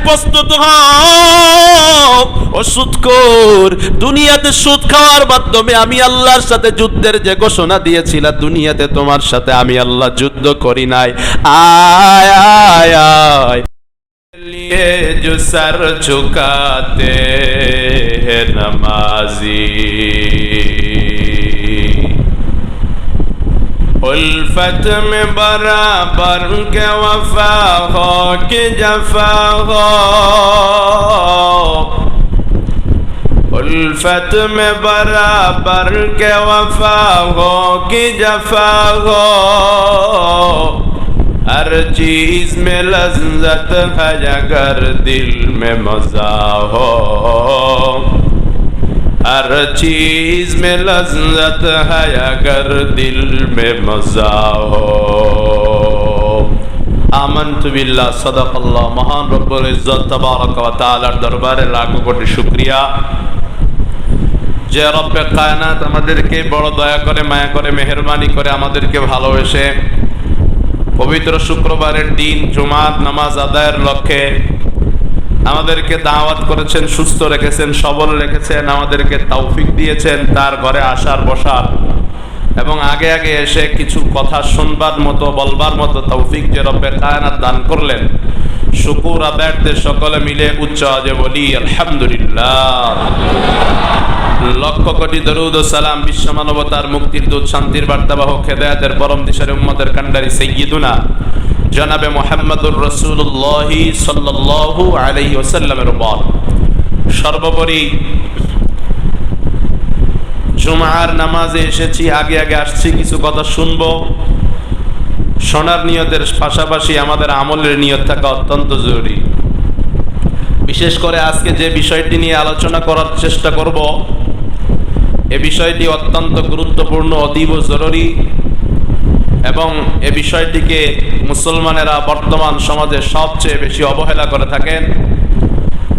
প্রস্তুত হও ও সুদখোর। দুনিয়াতে সুদ খাওয়ার মাধ্যমে আমি আল্লাহর সাথে যুদ্ধের যে ঘোষণা দিয়েছিলাম, দুনিয়াতে তোমার সাথে আমি আল্লাহ যুদ্ধ করি নাই। আয় আয় আয় लिए जो सर झुकाते हैं नमाजी, उल्फत में बराबर के वफा हो कि जफा हो, उल्फत में बराबर के वफा हो कि जफा हो, हर चीज में लज्जत है अगर दिल में मजा हो, हर चीज में लज्जत है अगर दिल में मजा हो। आमन्तु बिल्लाह सदक़ल्लाह। महान रब्बुल इज्जत तबारक व तआलार दरबारे लाखों कोटी शुक्रिया যে রব্বে কায়নাত আমাদেরকে বড় দয়া করে, মায়া করে, মেহেরবানি করে আমাদেরকে ভালোবেসে পবিত্র শুক্রবারের দিন জুমাত নামাজ আদায়ের লক্ষ্যে আমাদেরকে দাওয়াত করেছেন, সুস্থ রেখেছেন, সবল রেখেছেন, আমাদেরকে তৌফিক দিয়েছেন তার ঘরে আসার বসার, এবং আগে আগে এসে কিছু কথা শুনবার মতো বলবার মতো তৌফিক যে রব্বে কায়নাত দান করলেন। শুকর আদায়ের সকলে মিলে উচ্চ আওয়াজে বলি আলহামদুলিল্লাহ। লক্ষ কোটি দরুদ ও সালাম বিশ্ব মানবতার মুক্তির দূত, শান্তির বার্তাবাহক, হেদায়েতের পরম দিশারি, উম্মতের কান্ডারি সাইয়্যিদুনা জনাবে মুহাম্মদুর রাসূলুল্লাহ সাল্লাল্লাহু আলাইহি ওয়াসাল্লামের উপর। সর্বোপরি জুমার নামাজে এসেছি, আগে আগে আসছি, কিছু কথা শুনবো। শোনার নিয়তের পাশাপাশি আমাদের আমলের নিয়ত থাকা অত্যন্ত জরুরি। বিশেষ করে আজকে যে বিষয়টি নিয়ে আলোচনা করার চেষ্টা করব, এ বিষয়টি অত্যন্ত গুরুত্বপূর্ণ, অতীব জরুরি, এবং এ বিষয়টিকে মুসলমানেরা বর্তমান সমাজে সবচেয়ে বেশি অবহেলা করে থাকেন।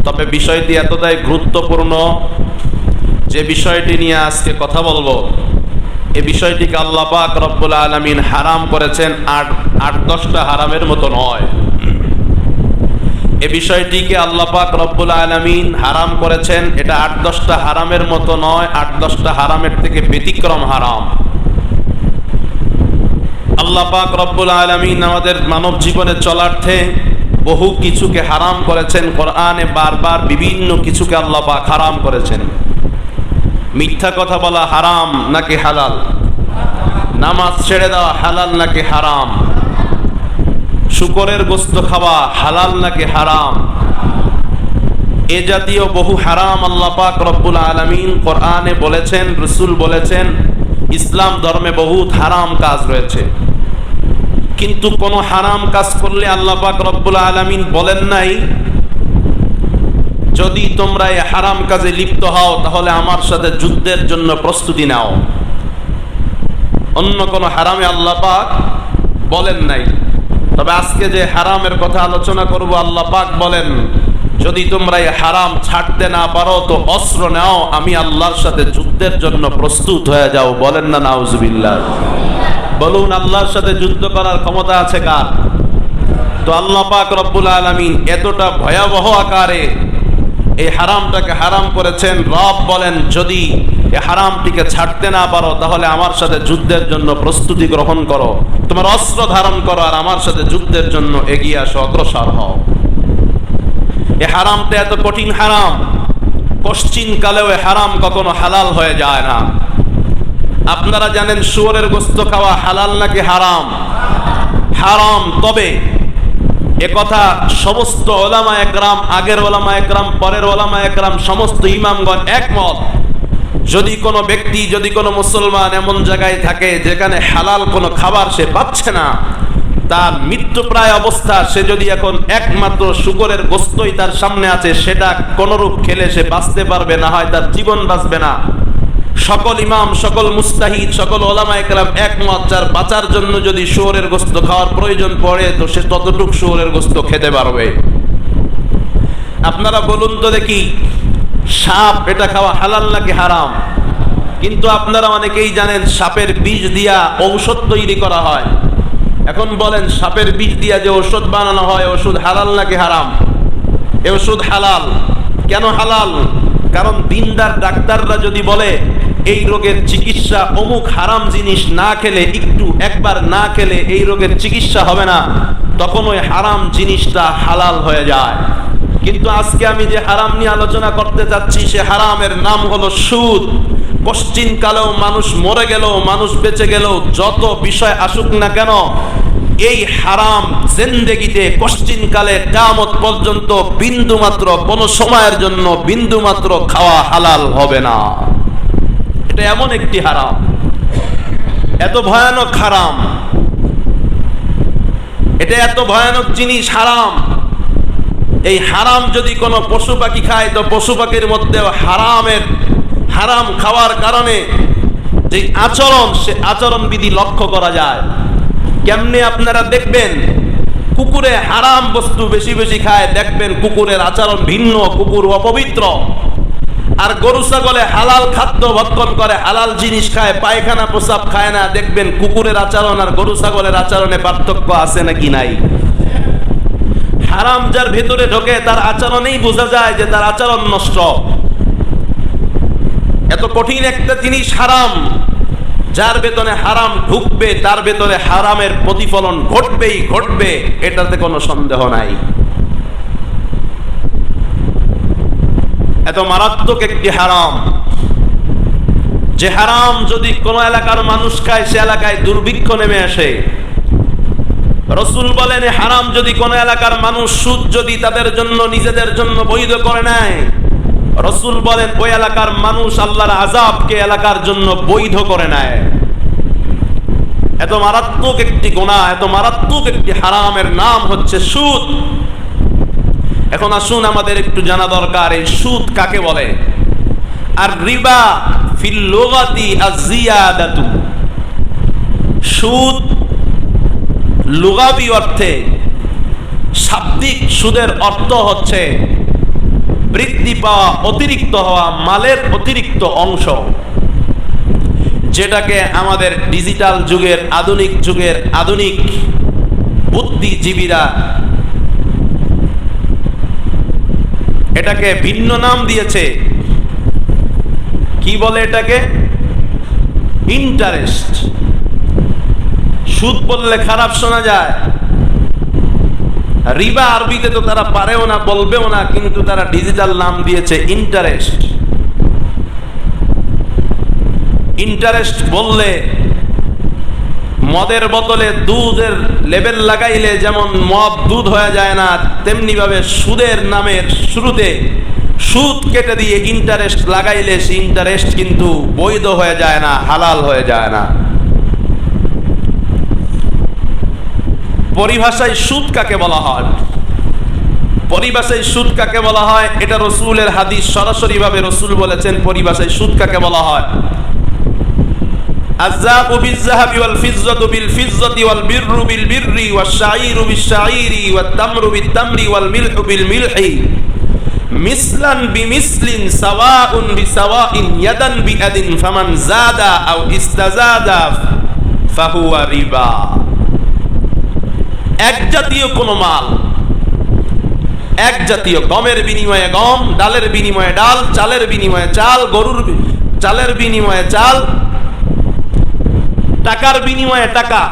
তবে বিষয়টি এতটাই গুরুত্বপূর্ণ যে বিষয়টি নিয়ে আজকে কথা বলবো, এ বিষয়টিকে আল্লাহ পাক রব্বুল আলামিন হারাম করেছেন, 8-10টা হারামের মতো নয়। এ বিষয়টিকে আল্লাহ পাক রব্বুল আলামিন হারাম করেছেন, এটা 8-10টা হারামের মতো নয়, 8-10টা হারামের থেকে ব্যতিক্রম হারাম। আল্লাহ পাক রব্বুল আলামিন আমাদের মানব জীবনে চলার্থে বহু কিছুকে হারাম করেছেন। কোরআনে বারবার বিভিন্ন কিছুকে আল্লাহ পাক হারাম করেছেন। মিথ্যা কথা বলা হারাম নাকি হালাল? নামাজ ছেড়ে দেওয়া হালাল নাকি হারাম? শুকরের গোশত খাওয়া হালাল নাকি হারাম? এ জাতীয় বহু হারাম আল্লাহ পাক রব্বুল আলামিন কোরআনে বলেছেন, রাসূল বলেছেন। ইসলাম ধর্মে বহুত হারাম কাজ রয়েছে, কিন্তু কোন হারাম কাজ করলে আল্লাহ পাক রব্বুল আলামিন বলেন নাই যদি তোমরা এই হারাম কাজে লিপ্ত হও তাহলে আমার সাথে যুদ্ধের জন্য প্রস্তুতি নাও। অন্য কোন হারামে আল্লাহ পাক বলেন নাই। তবে আজকে যে হারামের কথা আলোচনা করব, আল্লাহ পাক বলেন যদি তোমরা এই হারাম ছাড়তে না পারো তো অস্ত্র নাও, আমি আল্লাহর সাথে যুদ্ধের জন্য প্রস্তুত হয়ে যাও। বলেন না নাউজুবিল্লাহ? বলুন, আল্লাহর সাথে যুদ্ধ করার ক্ষমতা আছে কার? তো আল্লাহ পাক রব্বুল আলামিন এতটা ভয়াবহ আকারে এই হারামটাকে হারাম করেছেন। রব বলেন যদি এই হারামটিকে ছাড়তে না পারো তাহলে আমার সাথে যুদ্ধের জন্য প্রস্তুতি গ্রহণ করো, তোমার অস্ত্র ধারণ করো, আর আমার সাথে যুদ্ধের জন্য এগিয়ে আসো, অগ্রসর হও। এই হারামটা এত কঠিন হারাম, পশ্চিম কালেও এই হারাম কখনো হালাল হয়ে যায় না। আপনারা জানেন শুয়োরের গোশত খাওয়া হালাল নাকি হারাম? হারাম। তবে একথা সমস্ত ওলামা একরাম, আগের ওলামা একরাম, পরের ওলামা একরাম, সমস্ত ইমামগণ একমত। যদি কোনো ব্যক্তি, যদি কোনো মুসলমান এমন জায়গায় থাকে যেখানে হালাল কোনো খাবার সে পাচ্ছে না, তার মৃত্যুপ্রায় অবস্থা, সে যদি এখন একমাত্র শুকরের গোশতই তার সামনে আছে, সেটা কোনরূপ খেলে সে বাঁচতে পারবে, না হয় তার জীবন বাঁচবে না। সকল ইমাম, সকল মুস্তাহিদ, সকল ওলামা একরাম একমত, যার বাঁচার জন্য যদি শুয়োরের গোশত খাওয়ার প্রয়োজন পড়ে তো সে ততটুক শুয়োরের গোশত খেতে পারবে। আপনারা বলুন তো দেখি, সাপ এটা খাওয়া হালাল নাকি হারাম? কিন্তু আপনারা অনেকেই জানেন সাপের বিষ দিয়া ঔষধ তৈরি করা হয়। এখন বলেন সাপের বিষ দিয়া যে ওষুধ বানানো হয়, ওষুধ হালাল নাকি হারাম? এ ওষুধ হালাল। কেন হালাল? কারণ দিনদার ডাক্তাররা যদি বলে এই রোগের চিকিৎসা অমুক হারাম জিনিস না খেলে, একটু একবার না খেলে এই রোগের চিকিৎসা হবে না, তখন ওই হারাম জিনিসটা হালাল হয়ে যায়। কিন্তু আজকে আমি যে হারাম নিয়ে আলোচনা করতে যাচ্ছি, সে হারামের নাম হলো সুদ। পশ্চিম কালেও মানুষ মরে গেল, মানুষ বেঁচে গেল, যত বিষয় আসুক না কেন, এই হারাম জিন্দেগিতে পশ্চিম কালে কিয়ামত পর্যন্ত বিন্দু মাত্র কোন সময়ের জন্য বিন্দু মাত্র খাওয়া হালাল হবে না। এটা এমন একটি হারাম, এত ভয়ানক হারাম, এটা এত ভয়ানক জিনিস হারাম। এই হারাম যদি কোনো পশু পাখি খায়, তো পশু পাখির মধ্যেও হারাম খাওয়ার কারণে যে আচরণ, সে আচরণ বিধি লক্ষ্য করা যায়। কেমনে? আপনারা দেখবেন কুকুরে হারাম বস্তু বেশি বেশি খায়, দেখবেন কুকুরের আচরণ ভিন্ন, কুকুর অপবিত্র। আর গরু ছাগলে হালাল খাদ্য ভক্ষণ করে, হালাল জিনিস খায়, পায়খানা প্রসাব খায় না, দেখবেন কুকুরের আচরণ আর গরু ছাগলের আচরণে পার্থক্য আছে নাকি নাই? হারাম যার ভেতরে ঢোকে তার আচরণেই বোঝা যায় যে তার আচরণ নষ্ট। এত কঠিন একটা জিনিস হারাম, যার ভেতরে হারাম ঢুকবে তার ভেতরে হারামের প্রতিফলন ঘটবেই ঘটবে, এটাতে কোনো সন্দেহ নাই। এত মারাত্মক একটি হারাম, যে হারাম যদি কোন এলাকার মানুষ খায়, সে এলাকায় দুর্ভিক্ষ নেমে আসে। রাসূল বলেন, হারাম যদি কোন এলাকার মানুষ, সুদ যদি তাদের জন্য নিজেদের জন্য বৈধ করে নেয়, রাসূল বলেন ওই এলাকার মানুষ আল্লাহর আযাবকে এলাকার জন্য বৈধ করে নেয়। এত মারাত্মক একটি গুনাহ, এত মারাত্মক একটি হারামের নাম হচ্ছে সুদ। এখন আসুন আমাদের একটু জানা দরকার, এই সুদ কাকে বলে। আর রিবা ফিল লুগাতি আয-জিয়াদাতু, সুদ লুগাবি অর্থে, শাব্দিক সুদের অর্থ হচ্ছে বৃদ্ধি পাওয়া, অতিরিক্ত হওয়া, মালের অতিরিক্ত অংশ, যেটাকে আমাদের ডিজিটাল যুগের, আধুনিক যুগের আধুনিক বুদ্ধিজীবীরা এটাকে ভিন্ন নাম দিয়েছে। কি বলে এটাকে? ইন্টারেস্ট। সুদ বললে খারাপ শোনা যায়, রিবা আরবিতে তো তারা পারেও না, বলবেও না, কিন্তু তারা ডিজিটাল নাম দিয়েছে ইন্টারেস্ট। ইন্টারেস্ট বললে মদের বোতলে দুধের লেবেল লাগাইলে যেমন মদ দুধ হয়ে যায় না, তেমনি ভাবে সুদের নামের শুরুতে সুদ কেটে দিয়ে ইন্টারেস্ট লাগাইলে সে ইন্টারেস্ট কিন্তু বৈধ হয়ে যায় না, হালাল হয়ে যায় না। পরিভাষায় সুদ কাকে বলা হয়? পরিভাষায় সুদ কাকে বলা হয়? এটা রাসূলের হাদিস, সরাসরি ভাবে রাসূল বলেছেন পরিভাষায় সুদ কাকে বলা হয়। আয-যাহাবু বিয-যাহাবি ওয়াল ফিজ্জাতু বিল ফিজ্জাতি ওয়াল বিররু বিল বিররি ওয়াশ শাঈরু বিশ শাঈরি ওয়াত তামরু বিত তামরি ওয়াল মিলহু বিল মিলহি মিসলান বিমিসলিন সাওয়াউন বিসাওয়াইন ইয়াদান বিয়াদিন ফামান যাদা আও ইস্তাযাদা ফাহুয়া রিবা। এক জাতীয় কোন মাল, এক জাতীয়, গমের বিনিময়ে গম, ডালের বিনিময়ে ডাল, চালের বিনিময়ে চাল, গরুর চালের বিনিময়ে চাল, টাকার বিনিময়ে টাকা,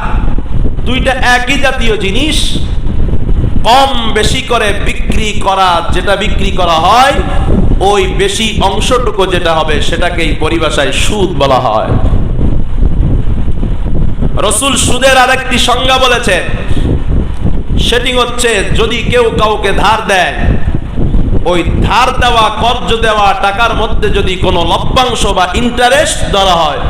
দুইটা একই জাতীয় জিনিস কম বেশি করে বিক্রি করা, যেটা বিক্রি করা হয় ওই বেশি অংশটুকু যেটা হবে সেটাকেই পরিভাষায় সুদ বলা হয়। রাসূল সুদের আরেকটি সংজ্ঞা বলেছেন, সেটি হচ্ছে যদি কেউ কাউকে ধার দেয়, ওই ধার দেওয়া, কর্জ দেওয়া টাকার মধ্যে যদি কোনো লভ্যাংশ বা ইন্টারেস্ট ধরা হয়,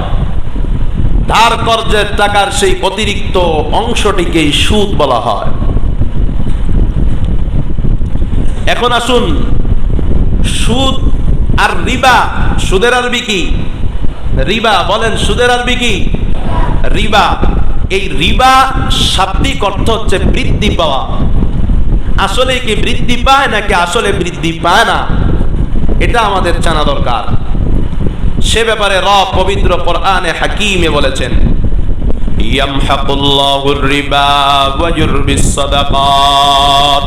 ধার কর্জের টাকার সেই অতিরিক্ত অংশটিকেই সুদ বলা হয়। এখন আসুন, সুদ আর রিবা, সুদের আরবি কি? রিবা। বলেন সুদের আরবি কি? রিবা। এই রিবা শাব্দিক অর্থ হচ্ছে বৃদ্ধি পাওয়া। আসলে কি বৃদ্ধি পায় নাকি আসলে বৃদ্ধি পায় না, এটা আমাদের জানা দরকার। সে ব্যাপারে রব পবিত্র কোরআনে হাকিমে বলেছেন, ইয়ামহাকুল্লাহুর রিবা ওয়া ইউরবিস সাদাকাত।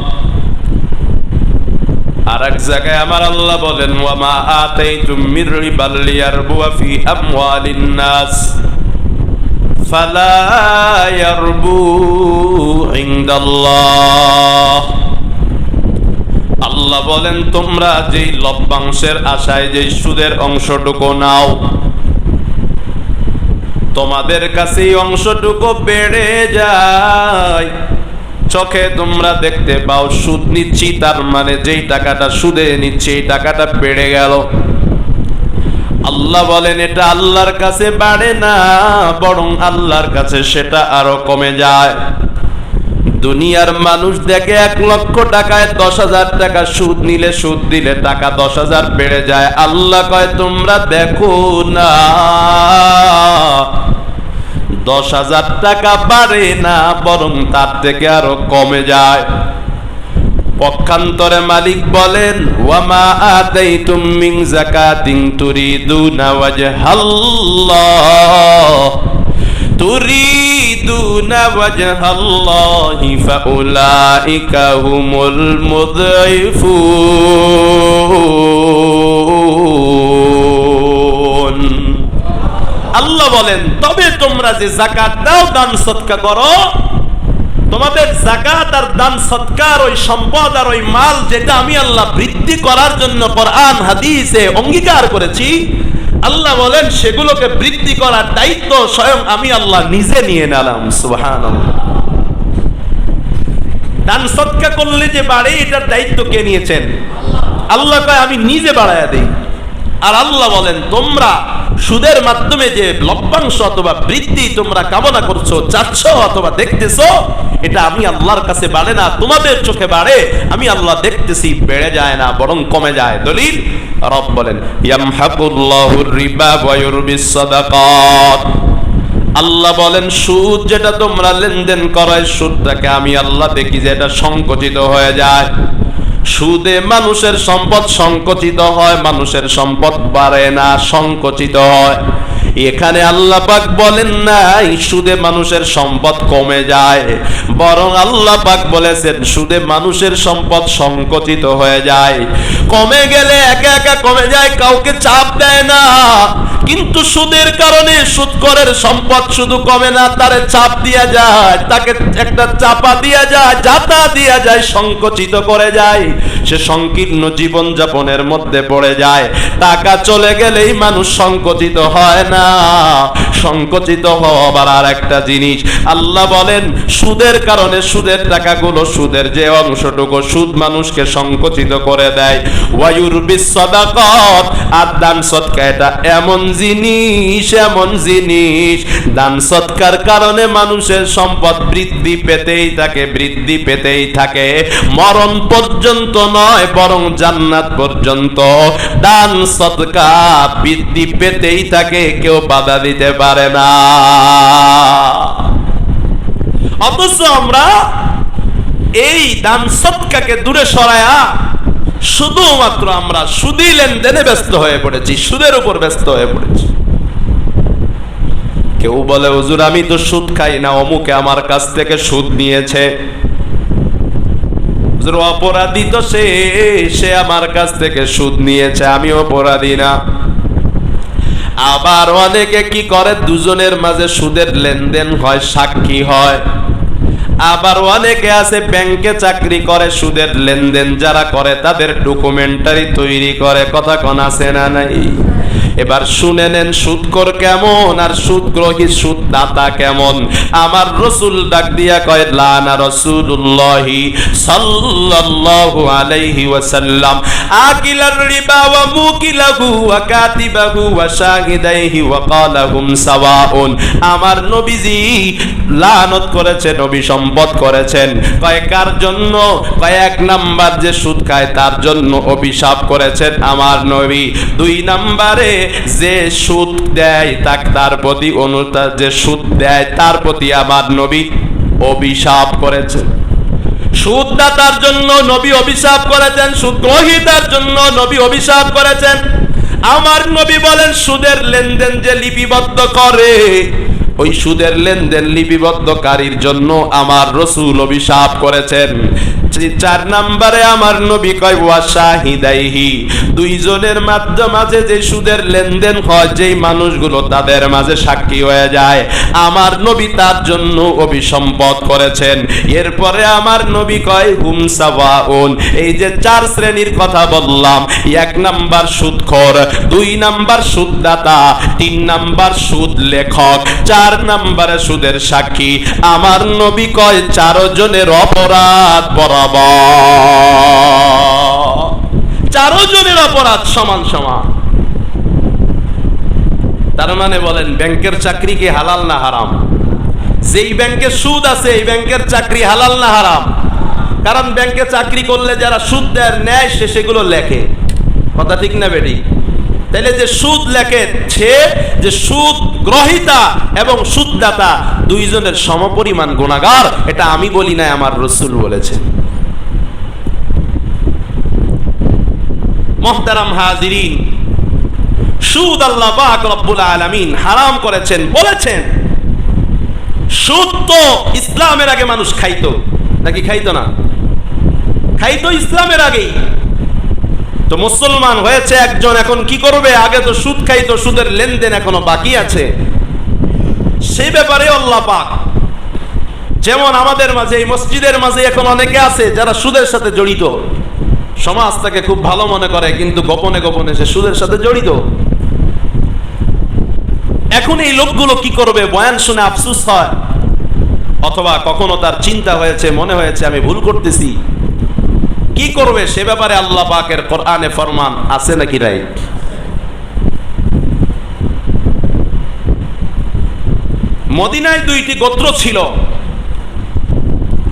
আর এক জায়গায় আমার আল্লাহ বলেন ওয়া মা আতাইতুম মির রিবাল লিয়ারবুয়া ফি আমওয়ালিন নাস ফালা ইয়ারবু ইনদাল্লাহ। আল্লাহ বলেন তোমরা যেই লভ্যাংশের আশায় যেই সুদের অংশটুকু নাও, তোমাদের কাছে এই অংশটুকু বেড়ে যায়। চোখে তোমরা দেখতে পাও সুদ নিচ্ছি, তার মানে যেই টাকাটা সুদে নিচ্ছি এই টাকাটা বেড়ে গেল। আল্লাহ বলেন এটা আল্লাহর কাছে বাড়ে না, বরং আল্লাহর কাছে সেটা আরো কমে যায়। দুনিয়ার মানুষ দেখে 1 লক্ষ টাকায় 10,000 টাকা সুদ নিলে, সুদ দিলে টাকা 10,000 বেড়ে যায়। আল্লাহ কয় তোমরা দেখো না, 10,000 টাকা বাড়ে না, বরং তার থেকে আরো কমে যায়। পক্ষান্তরে মালিক বলেন ওয়ামা আতাইতুম মিন যাকাতিন তুরিদুনা ওয়াজহাল্লাহ তুরিদুনা ওয়াজহাল্লাহি ফাউলাইকা হুমুল মুযইফুন। আল্লাহ বলেন তবে তোমরা যে যাকাত দাও, দান সদকা করো, তোমাদের যাকাত আর দান সদকার ওই সম্পদ আর ওই মাল যেটা আমি আল্লাহ বৃদ্ধি করার জন্য কোরআন হাদিসে অঙ্গীকার করেছি, আল্লাহ বলেন সেগুলোকে বৃদ্ধি করার দায়িত্ব স্বয়ং আমি আল্লাহ নিজে নিয়ে নিলাম। সুবহানাল্লাহ। দান সদকা করলে যে বাড়ে এটার দায়িত্ব কে নিয়েছেন? আল্লাহ কয় আমি নিজে বাড়ায়া দেই। আর আল্লাহ বলেন তোমরা সুদের মাধ্যমে যে লভ্যাংশ অথবা বৃদ্ধি তোমরা কামনা করছো, চাচ্ছ অথবা দেখতেছো, এটা আমি আল্লাহর কাছে বাড়ে না, তোমাদের চোখে বাড়ে, আমি আল্লাহ দেখতেছি বেড়ে যায় না বরং কমে যায়। দলিল রব বলেন ইয়ামহাকুল্লাহুর রিবা ওয়া ইউরবিস সাদাকাত। আল্লাহ বলেন সুদ যেটা তোমরা লেনদেন করো, সুদটাকে আমি আল্লাহ দেখি যে এটা সংকুচিত হয়ে যায়। সুদে মানুষের সম্পদ সংকুচিত হয়, মানুষের সম্পদ বাড়ে না, সংকুচিত হয়। এখানে আল্লাহ পাক বলেন নাই সুদে মানুষের সম্পদ কমে যায়, বরং আল্লাহ পাক বলেছেন সুদে মানুষের সম্পদ সংকুচিত হয়ে যায়। কমে গেলে একা একা কমে যায়, কাউকে চাপ দেয় না। কিন্তু সুদের কারণে সুদখোরের সম্পদ শুধু কমে না, তারে চাপ দিয়া যায়, তাকে একটা চাপা দিয়া যায়, জাতা দিয়া যায়, সংকুচিত করে যায়। সে সংকীর্ণ জীবন যাপনের মধ্যে পড়ে যায়। টাকা চলে গেলেই মানুষ সংকুচিত হয় না, সংকুচিত হবার আর একটা জিনিস আল্লাহ বলেন সুদের কারণে সুদের টাকাগুলো, সুদের যে অংশটুকু সুদ মানুষকে সংকুচিত করে দেয়। ওয়ায়ুরবিস সাদাকাত, আর দান সদকা এটা এমন জিনিস, এমন জিনিস দান সদকার কারণে মানুষের সম্পদ বৃদ্ধি পেতেই থাকে, বৃদ্ধি পেতেই থাকে, মরণ পর্যন্ত নয় বরং জান্নাত পর্যন্ত দান সদকা বৃদ্ধি পেতেই থাকে, কেউ বাধা দিতে পারে না। অথচ আমরা এই দান সদকাকে দূরে সরায়া শুধুমাত্র আমরা সুদী লেনদেনে ব্যস্ত হয়ে পড়েছি, সুদের উপর ব্যস্ত হয়ে পড়েছি। কেউ বলে হুজুর আমি তো সুদ খাই না, অমুকে আমার কাছ থেকে সুদ নিয়েছে। হুজুর অপরাধী তো সে আমার কাছ থেকে সুদ নিয়েছে, আমি অপরাধী না। আবার অনেকে কি করে, দুজনের মাঝে সুদের লেনদেন হয়, সাক্ষী হয়। আবার অনেকে আছে ব্যাংকে চাকরি করে, সুদের লেনদেন যারা করে তাদের ডকুমেন্টারি তৈরি করে। কথা কোন আছে না নাই? এবার শুনে নেন সুদখোর কেমন আর সুদগ্রহী সুদদাতা কেমন। আমার রাসূল ডাক দিয়া কয় লানা রাসূলুল্লাহি সাল্লাল্লাহু আলাইহি ওয়াসাল্লাম আকিলার রিবা ওয়া মুকিলাহু ওয়া কাতিবাহু ওয়া শাহিদাইহি ওয়া ক্বালাহুম সাওয়াউন। আমার নবীজি লানত করেছেন, অভিসম্বোধ করেছেন। কয় কার জন্য? কয় 1 নাম্বার যে সুদ খায় তার জন্য অভিশাপ করেছেন আমার নবী। 2 নাম্বারে যে সুদ দেয় তার প্রতি যে সুদ দেয় তার প্রতি আমার নবী অভিশাপ করেছেন। সুদদাতার জন্য নবী অভিশাপ করেছেন, সুদগ্রহীতার জন্য নবী অভিশাপ করেছেন। আমার নবী বলেন সুদের লেনদেন যে লিপিবদ্ধ করে, ওই সুদের লেনদেন লিপিবদ্ধকারীর জন্য আমার রাসূল অভিশাপ করেছেন। চার নম্বরে আমার নবী কয় ওয়া শাহিদাইহি, দুইজনের মাঝে যে সুদের লেনদেন হয়, যেই মানুষগুলো তাদের মাঝে সাক্ষী হয়ে যায়, আমার নবী তার জন্য অভিসম্পদ করেছেন। এরপরে আমার নবী কয় হুম সাওয়াউন, এই যে চার শ্রেণীর কথা বললাম, এক নাম্বার সুদখোর, দুই নাম্বার সুদদাতা, তিন নাম্বার সুদ লেখক, চার নাম্বারে সুদের সাক্ষী, আমার নবী কয় চারজনের অপরাধ বরাবর, চারজনের অপরাধ সমান সমান। তার মানে বলেন ব্যাংকের চাকরি কি হালাল না হারাম? যেই ব্যাংকে সুদ আছে এই ব্যাংকের চাকরি হালাল না হারাম? কারণ ব্যাংকে চাকরি করলে যারা সুদ দেয় নেয় সে সেগুলো লেখে, কথা ঠিক না বেটি? তাইলে যে সুদ লেখে সে, যে সুদ গ্রহীতা এবং সুদদাতা দুইজনের সমপরিমাণ গুনাহগার, এটা আমি বলি না, আমার রাসূল বলেছেন। মুহতারাম হাজিরিন, সুদ আল্লাহ পাক রব্বুল আলামিন হারাম করেছেন, বলেছেন। সুদ তো ইসলামের আগে মানুষ খাইতো নাকি খাইতো না? খাইতো ইসলামের আগেই। তো মুসলমান হয়েছে একজন, এখন কি করবে? আগে তো সুদ খাইতো, সুদের লেনদেন এখনো বাকি আছে। সেই ব্যাপারে আল্লাহ পাক, যেমন আমাদের মাঝে এই মসজিদের মাঝে এখন অনেকে আছে যারা সুদের সাথে জড়িত, সমাজ তাকে খুব ভালো মনে করে কিন্তু গোপনে গোপনে সে সুদের সাথে জড়িত। এখন এই লোকগুলো কি করবে? বয়ান শুনে আফসোস হয়, অথবা কখনো তার চিন্তা হয়েছে, মনে হয়েছে আমি ভুল করতেছি, কি করবে? সে ব্যাপারে আল্লাহ পাকের কোরআনে ফরমান আছে নাকি নাই? মদিনায় দুইটি গোত্র ছিল,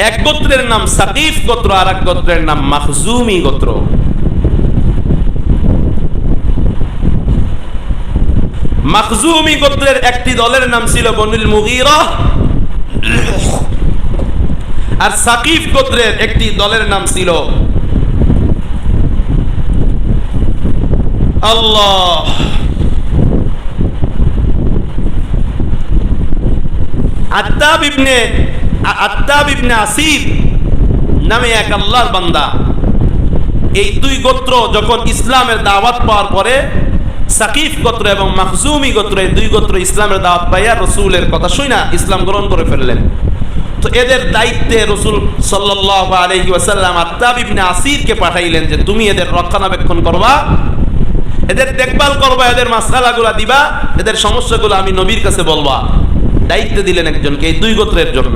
এক গোত্রের নাম সাকিফ গোত্র, আর এক গোত্রের নাম মাখজুমি গোত্র। মাখজুমি গোত্রের একটি দলের নাম ছিল বনুল মুগীরা, আর সাকিফ গোত্রের একটি দলের নাম ছিল আল্লাহ আত্তাব ইবনে আসির নামে এক আল্লাহর বান্দা। এই দুই গোত্র যখন ইসলামের দাওয়াত পাওয়ার পরে, সাকিফ গোত্র এবং মাখজুমি গোত্র, এই দুই গোত্র ইসলামের দাওয়াত পাইয়া রাসূলের কথা শুনা ইসলাম গ্রহণ করে ফেললেন। তো এদের দায়িত্বে রাসূল সাল্লাল্লাহু আলাইহি ওয়াসাল্লাম আত্তাব ইবনে আসিরকে পাঠাইলেন যে তুমি এদের রক্ষণাবেক্ষণ করবা, এদের দেখভাল করবা, এদের মাসআলাগুলো দিবা, এদের সমস্যাগুলো আমি নবীর কাছে বলবা। দায়িত্ব দিলেন একজনকে এই দুই গোত্রের জন্য।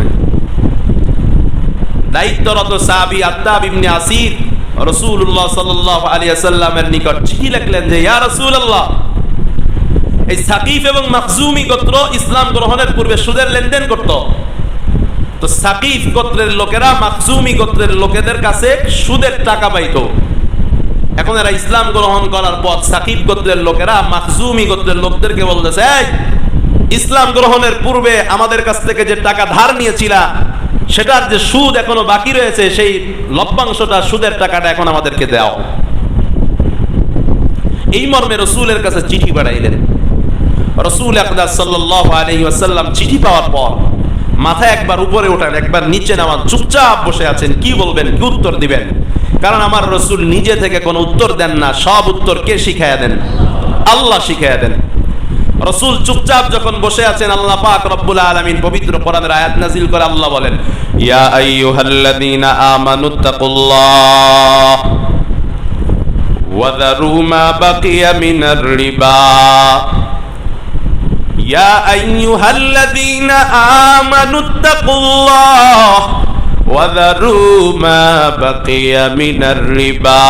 দায়িত্বরত সাহাবী আত্তাব ইবনে আসির রাসূলুল্লাহ সাল্লাল্লাহু আলাইহি ওয়াসাল্লামের নিকট চিঠি লিখলেন যে ইয়া রাসূলুল্লাহ, এই সাকিফ এবং মাখজুমি গোত্র ইসলাম গ্রহণের পূর্বে সুদের লেনদেন করত। তো সাকিফ গোত্রের লোকেরা মাখজুমি গোত্রের লোকেদের কাছে সুদের টাকা পাইতো। এখন এরা ইসলাম গ্রহণ করার পর সাকিফ গোত্রের লোকেরা মাখজুমি গোত্রের লোকদেরকে বলতেছে, এই ইসলাম গ্রহণের পূর্বে আমাদের কাছ থেকে যে টাকা ধার নিয়েছিলা সেটার যে সুদ এখনো বাকি রয়েছে, সেই লভ্যাংশটা, সুদের টাকাটা এখন আমাদেরকে দাও। এই মর্মে রাসূলের কাছে চিঠি পাঠাইলেন। রাসূল আকরাম সাল্লাল্লাহু আলাইহি ওয়াসাল্লাম চিঠি পাওয়ার পর মাথা একবার উপরে ওঠান, একবার নিচে নামান, চুপচাপ বসে আছেন। কি বলবেন, কি উত্তর দিবেন? কারণ আমার রাসূল নিজে থেকে কোনো উত্তর দেন না, সব উত্তর কে শিখাইয়া দেন? আল্লাহ শিখাইয়া দেন। রাসূল চুপচাপ যখন বসে আছেন, আল্লাহ পাক রব্বুল আলামিন পবিত্র কোরআনের আয়াত নাযিল করে আল্লাহ বলেন, ইয়া আইয়ুহাল্লাযীনা আমানুত্তাকুল্লাহ ওয়া যারু মা বাকিয়া মিনার রিবা। ইয়া আইয়ুহাল্লাযীনা আমানুত্তাকুল্লাহ ওয়া যারু মা বাকিয়া মিনার রিবা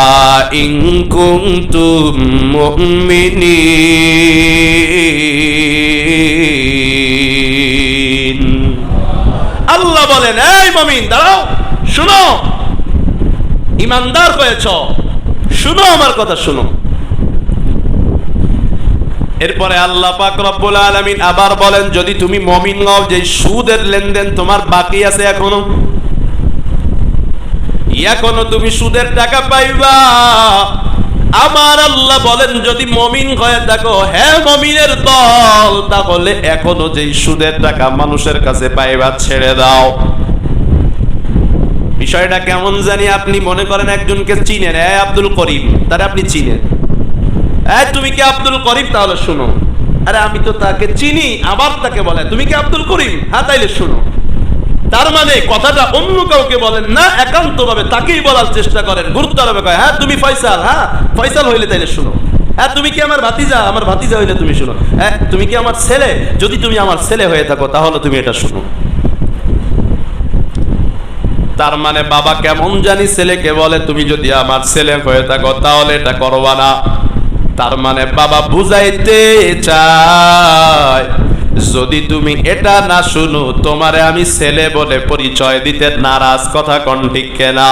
ইন কুনতুম মুমিনিন। আল্লাহ বলেন, এই মুমিন দাঁড়াও, শুনো, ইমানদার হয়েছ, শুনো আমার কথা, শুনো। এরপরে আল্লাহ পাক রব্বুল আলামিন আবার বলেন, যদি তুমি মুমিন হও, যে সুদের লেনদেন তোমার বাকি আছে এখনো তুমি সুদের টাকা পাইবা। আমার আল্লাহ বলেন, যদি মুমিন হয়ে থাকো, হ্যাঁ মুমিনের দল, তাহলে এখনো যেই সুদের টাকা মানুষের কাছে পাইবা ছেড়ে দাও। বিষয়টা কেমন জানি আপনি মনে করেন একজনকে চিনেন, আব্দুল করিম, তারা আপনি চিনেন, তুমি কি আব্দুল করিম? তাহলে শুনো। আরে আমি তো তাকে চিনি, আবার তাকে বলে তুমি কি আব্দুল করিম? হ্যাঁ, তাইলে শুনো। তার মানে কথাটা অন্য কাউকে বলেন না, একান্ত ভাবে তাকেই বলার চেষ্টা করেন, গুরুত্ব আরোপে কয়, হ্যাঁ তুমি ফয়সাল, হ্যাঁ ফয়সাল হইলে তাইলে শুনো। হ্যাঁ তুমি কি আমার ভাতিজা? আমার ভাতিজা হইলে তুমি শুনো। হ্যাঁ তুমি কি আমার ছেলে? যদি তুমি আমার ছেলে হয়ে থাকো তাহলে তুমি এটা শুনো। তার মানে বাবা কেমন জানি ছেলেকে বলে তুমি যদি আমার ছেলে হয়ে থাকো তাহলে এটা করবা না। তার মানে বাবা বুঝাইতে চায় যদি তুমি এটা না শুনো তোমারে আমি ছেলে বলে পরিচয় দিতে নারাজ। কথা কোন ঠিক কেনা?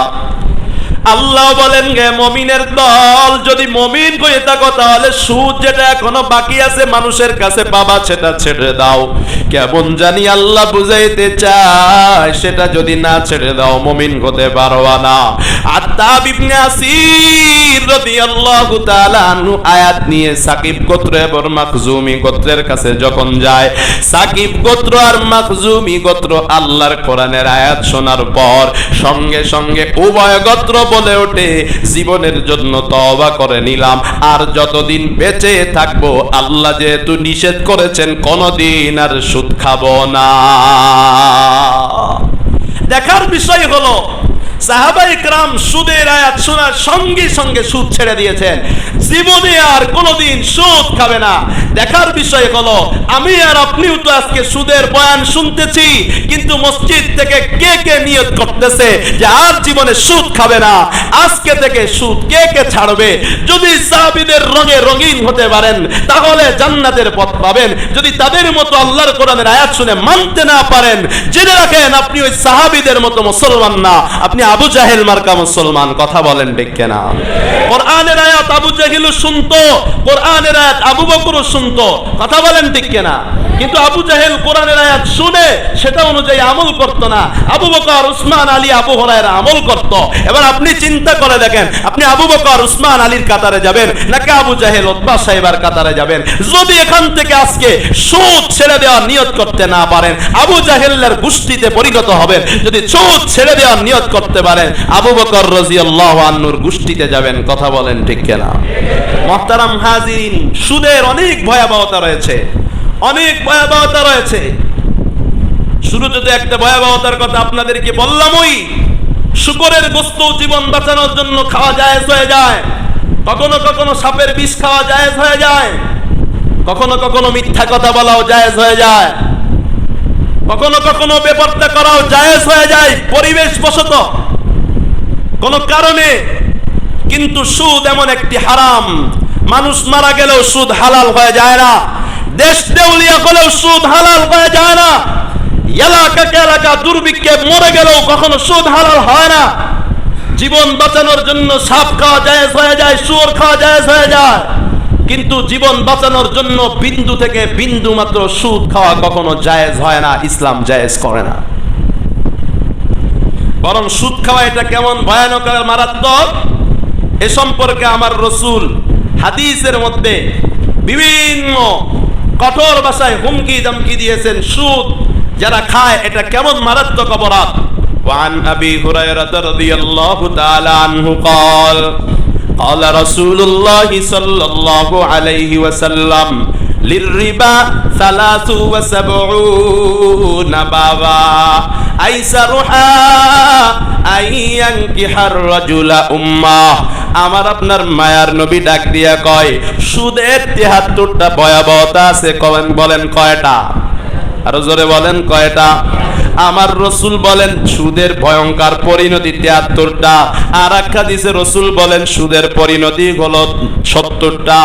আল্লাহ বলেন গে মুমিনের দল, যদি মুমিন হয়ে থাকো তাহলে সুদ যেটা এখনো বাকি আছে মানুষের কাছে বাবা সেটা ছেড়ে দাও। কেমন জানি আল্লাহ বুঝাইতে চায় সেটা যদি না ছেড়ে দাও মুমিন হতে পারবা না। আত্তাব ইবনে আসির রাদিয়াল্লাহু তাআলা আনহু আয়াত নিয়ে সাকিব গোত্র এবং মাখজুমি গোত্রের কাছে যখন যায়, সাকিব গোত্র আর মাখজুমি গোত্র আল্লাহর কোরআনের আয়াত শোনার পর সঙ্গে সঙ্গে উভয় গোত্র বলে ওঠে জীবনের জন্য তওবা করে নিলাম, আর যতদিন বেঁচে থাকবো আল্লাহ যেহেতু নিষেধ করেছেন কোনদিন আর সুদ খাবো না। দেখার বিষয় হলো সাহাবায়ে কেরাম সুদের আয়াত শোনার সঙ্গে সঙ্গে সুদ ছেড়ে দিয়েছেন, জীবনে আর কোনোদিন সুদ খাবে না। দেখার বিষয় হলো আমি আর আপনিও তো আজকে সুদের বয়ান শুনতেছি, কিন্তু মসজিদ থেকে কে কে নিয়ত করতেছে যে আর জীবনে সুদ খাবে না? আজকে থেকে সুদ কে কে ছাড়বে? যদি সাহাবীদের রঙে রঙিন হতে পারেন তাহলে জান্নাতের পথ পাবেন। যদি তাদের মতো আল্লাহর কোরআনের আয়াত শুনে মানতে না পারেন, জেনে রাখেন আপনি ওই সাহাবীদের মতো মুসলমান না, আপনি আবু জাহেল মার্কা মুসলমান। কথা বলেন ঠিক কিনা? কোরআনের আয়াত আবু জাহেলও শুনতো, কোরআনের আয়াত আবু বকরও শুনতো। কথা বলেন ঠিক কিনা? কিন্তু আবু জাহেল কোরআনের আয়াত শুনে সেটা অনুযায়ী আমল করতো না। আবু বকর, উসমান, আলী, আবু হুরায়রা আমল করতো। এবার আপনি চিন্তা করে দেখেন, আপনি আবু বকর, উসমান, আলীর কাতারে যাবেন নাকি আবু জাহেল, উতবা সাহেবের কাতারে যাবেন? যদি এখান থেকে আজকে সুদ ছেড়ে দেওয়ার নিয়ত করতে না পারেন আবু জাহেলের গোষ্ঠীতে পরিণত হবেন। যদি সুদ ছেড়ে দেওয়ার নিয়ত করতে পারেন আবু বকর রাদিয়াল্লাহু আনহুর গোষ্ঠীতে যাবেন। কথা বলেন ঠিক কিনা? মুহতারাম হাজিরিন, সুদের অনেক ভয়াবহতা রয়েছে, অনেক ভয়াবহতা রয়েছে। শুরুতে তো একটা ভয়াবহতার কথা আপনাদেরকে বললামই, শুকরের গোশত জীবন বাঁচানোর জন্য খাওয়া জায়েজ হয়ে যায়, কখনো কখনো সাপের বিষ খাওয়া জায়েজ হয়ে যায়, কখনো কখনো মিথ্যা কথা বলাও জায়েজ হয়ে যায়, কখনো কখনো বেপরদা করাও জায়েজ হয়ে যায় পরিবেশ বশত কোন কারণে। কিন্তু সুদ এমন একটি হারাম, মানুষ মারা গেলেও সুদ হালাল হয়ে যায় না, দেশ দেউলিয়া হলেও সুদ হালাল হয়ে যায় না, এলাকাকে এলাকা দুর্ভিক্ষে মরে গেলেও কখনো সুদ হালাল হয় না। জীবন বাঁচানোর জন্য সাপ খাওয়া জায়েজ হয়ে যায়, শুয়োর খাওয়া জায়েজ হয়ে যায়, কিন্তু জীবন বাঁচানোর জন্য বিন্দু থেকে বিন্দু মাত্র সুদ খাওয়া কখনো জায়েজ হয় না, ইসলাম জায়েজ করে না। বরং সুদ খাওয়া এটা কেমন ভয়ানক আর মারাত্মক এ সম্পর্কে আমার রাসূল হাদিসের মধ্যে বিভিন্ন কঠোর ভাষায় হুমকি ধমকি দিয়েছেন। সুদ যারা খায় এটা কেমন মারাত্মক অপরাধ। ওয়ান আবি হুরায়রা রাদিয়াল্লাহু তাআলা আনহু قال قال رسول الله صلى الله عليه وسلم للربا 73 بابا আইসারুহা আইয়ানকিহার রাজুলা উম্মাহ। আমার আপনার মায়ার নবী ডাক দিয়া কয় সুদের 73টা ভয়াবহতা আছে। বলেন কয়টা? আরো জোরে বলেন কয়টা? আমার রাসূল বলেন সুদের ভয়ঙ্কর পরিণতি 73টা। আর এক হাদিসে রাসূল বলেন সুদের পরিণতি হলো 70টা।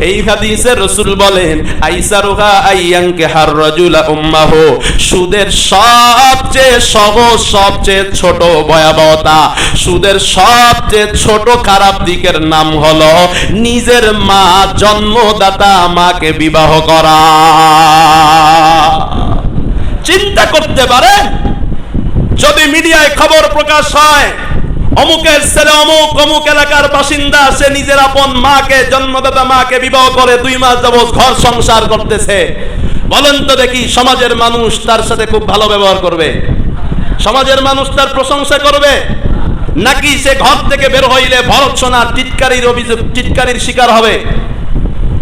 এই হাদিসে রাসূল বলেন আইসারুহা আইয়ানকিহার রাজুলা উম্মাহু, সুদের সবচেয়ে সহজ সবচেয়ে ছোট ভয়াবহতা, সুদের সবচেয়ে ছোট খারাপ দিকের নাম হলো নিজের মা, জন্মদাতা মাকে বিবাহ করা। চিন্তা করতে পারেন, যদি মিডিয়ায় খবর প্রকাশ হয় অমুকের ছেলে অমুক অমুক এলাকার বাসিন্দা, সে নিজের আপন মাকে, জন্মদাতা মাকে বিবাহ করে 2 মাস যাবত ঘর সংসার করতেছে, বলেন তো দেখি সমাজের মানুষ তার সাথে খুব ভালো ব্যবহার করবে? সমাজের মানুষ তার প্রশংসা করবে, নাকি সে ঘর থেকে বের হইলে ভর্ৎসনার টিটকারির অভিযোগ, টিটকারির শিকার হবে?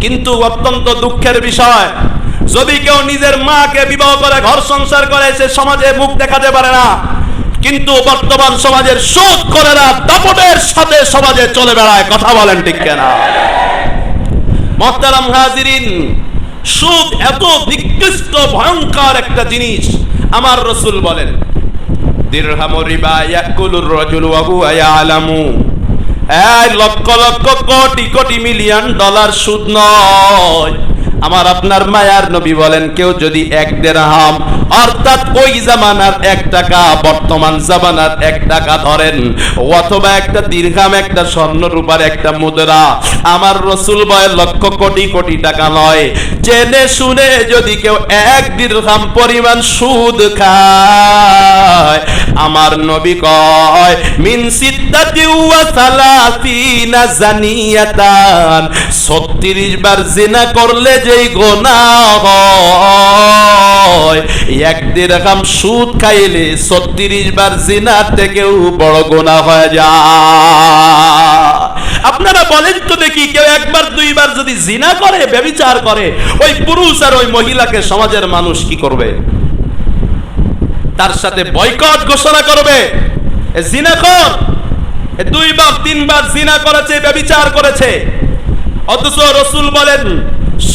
কিন্তু অত্যন্ত দুঃখের বিষয়, যদি কেউ নিজের মাকে বিবাহ করে ঘর সংসার করে, সে সমাজে মুখ দেখাতে পারে না, কিন্তু বর্তমান সমাজের সুদ করে না দাপটের সাথে সমাজে চলে বেড়ায়। কথা বলেন ঠিক কিনা? মুহতারাম হাজিরিন, সুদ এত নিকৃষ্ট ভয়ঙ্কর একটা জিনিস। আমার রাসূল বলেন, দিরহামু রিবা ইয়াকুলুর রাজুলু ওয়া হুয়া ইয়ালামু। এই লক্ষ লক্ষ কোটি কোটি মিলিয়ন ডলার সুদ নয়। আমার আপনার মায়ার নবী বলেন, কেউ যদি 1 দিরহাম অর্থাৎ ওই জামানার 1 টাকা, বর্তমান জামানার 1 টাকা ধরেন, অথবা একটা দিরহাম, একটা স্বর্ণ রূপার একটা মুদ্রা, আমার রাসূল বলেন লক্ষ কোটি কোটি টাকা নয়, জেনে শুনে যদি কেউ 1 দিরহাম পরিমাণ সুদ খায়, আমার নবী কয় মিন সিদ্দাতি ওয়া সালাসিনা জানিয়াতান, 36 বার জিনা করলে যেই গুনাহ হয়, 1 দিরহাম সুদ খাইলে 36 বার জিনার থেকেও বড় গুনাহ হয়ে যায়। আপনারা বলেন তো দেখি, কেউ 1 বার 2 বার যদি জিনা করে, ব্যভিচার করে, ওই পুরুষ আর ওই মহিলাকে সমাজের মানুষ কি করবে? তার সাথে বয়কট ঘোষণা করবে। জিনাখোর 2 বার 3 বার জিনা করেছে, ব্যভিচার করেছে, অথচ রাসূল বলেন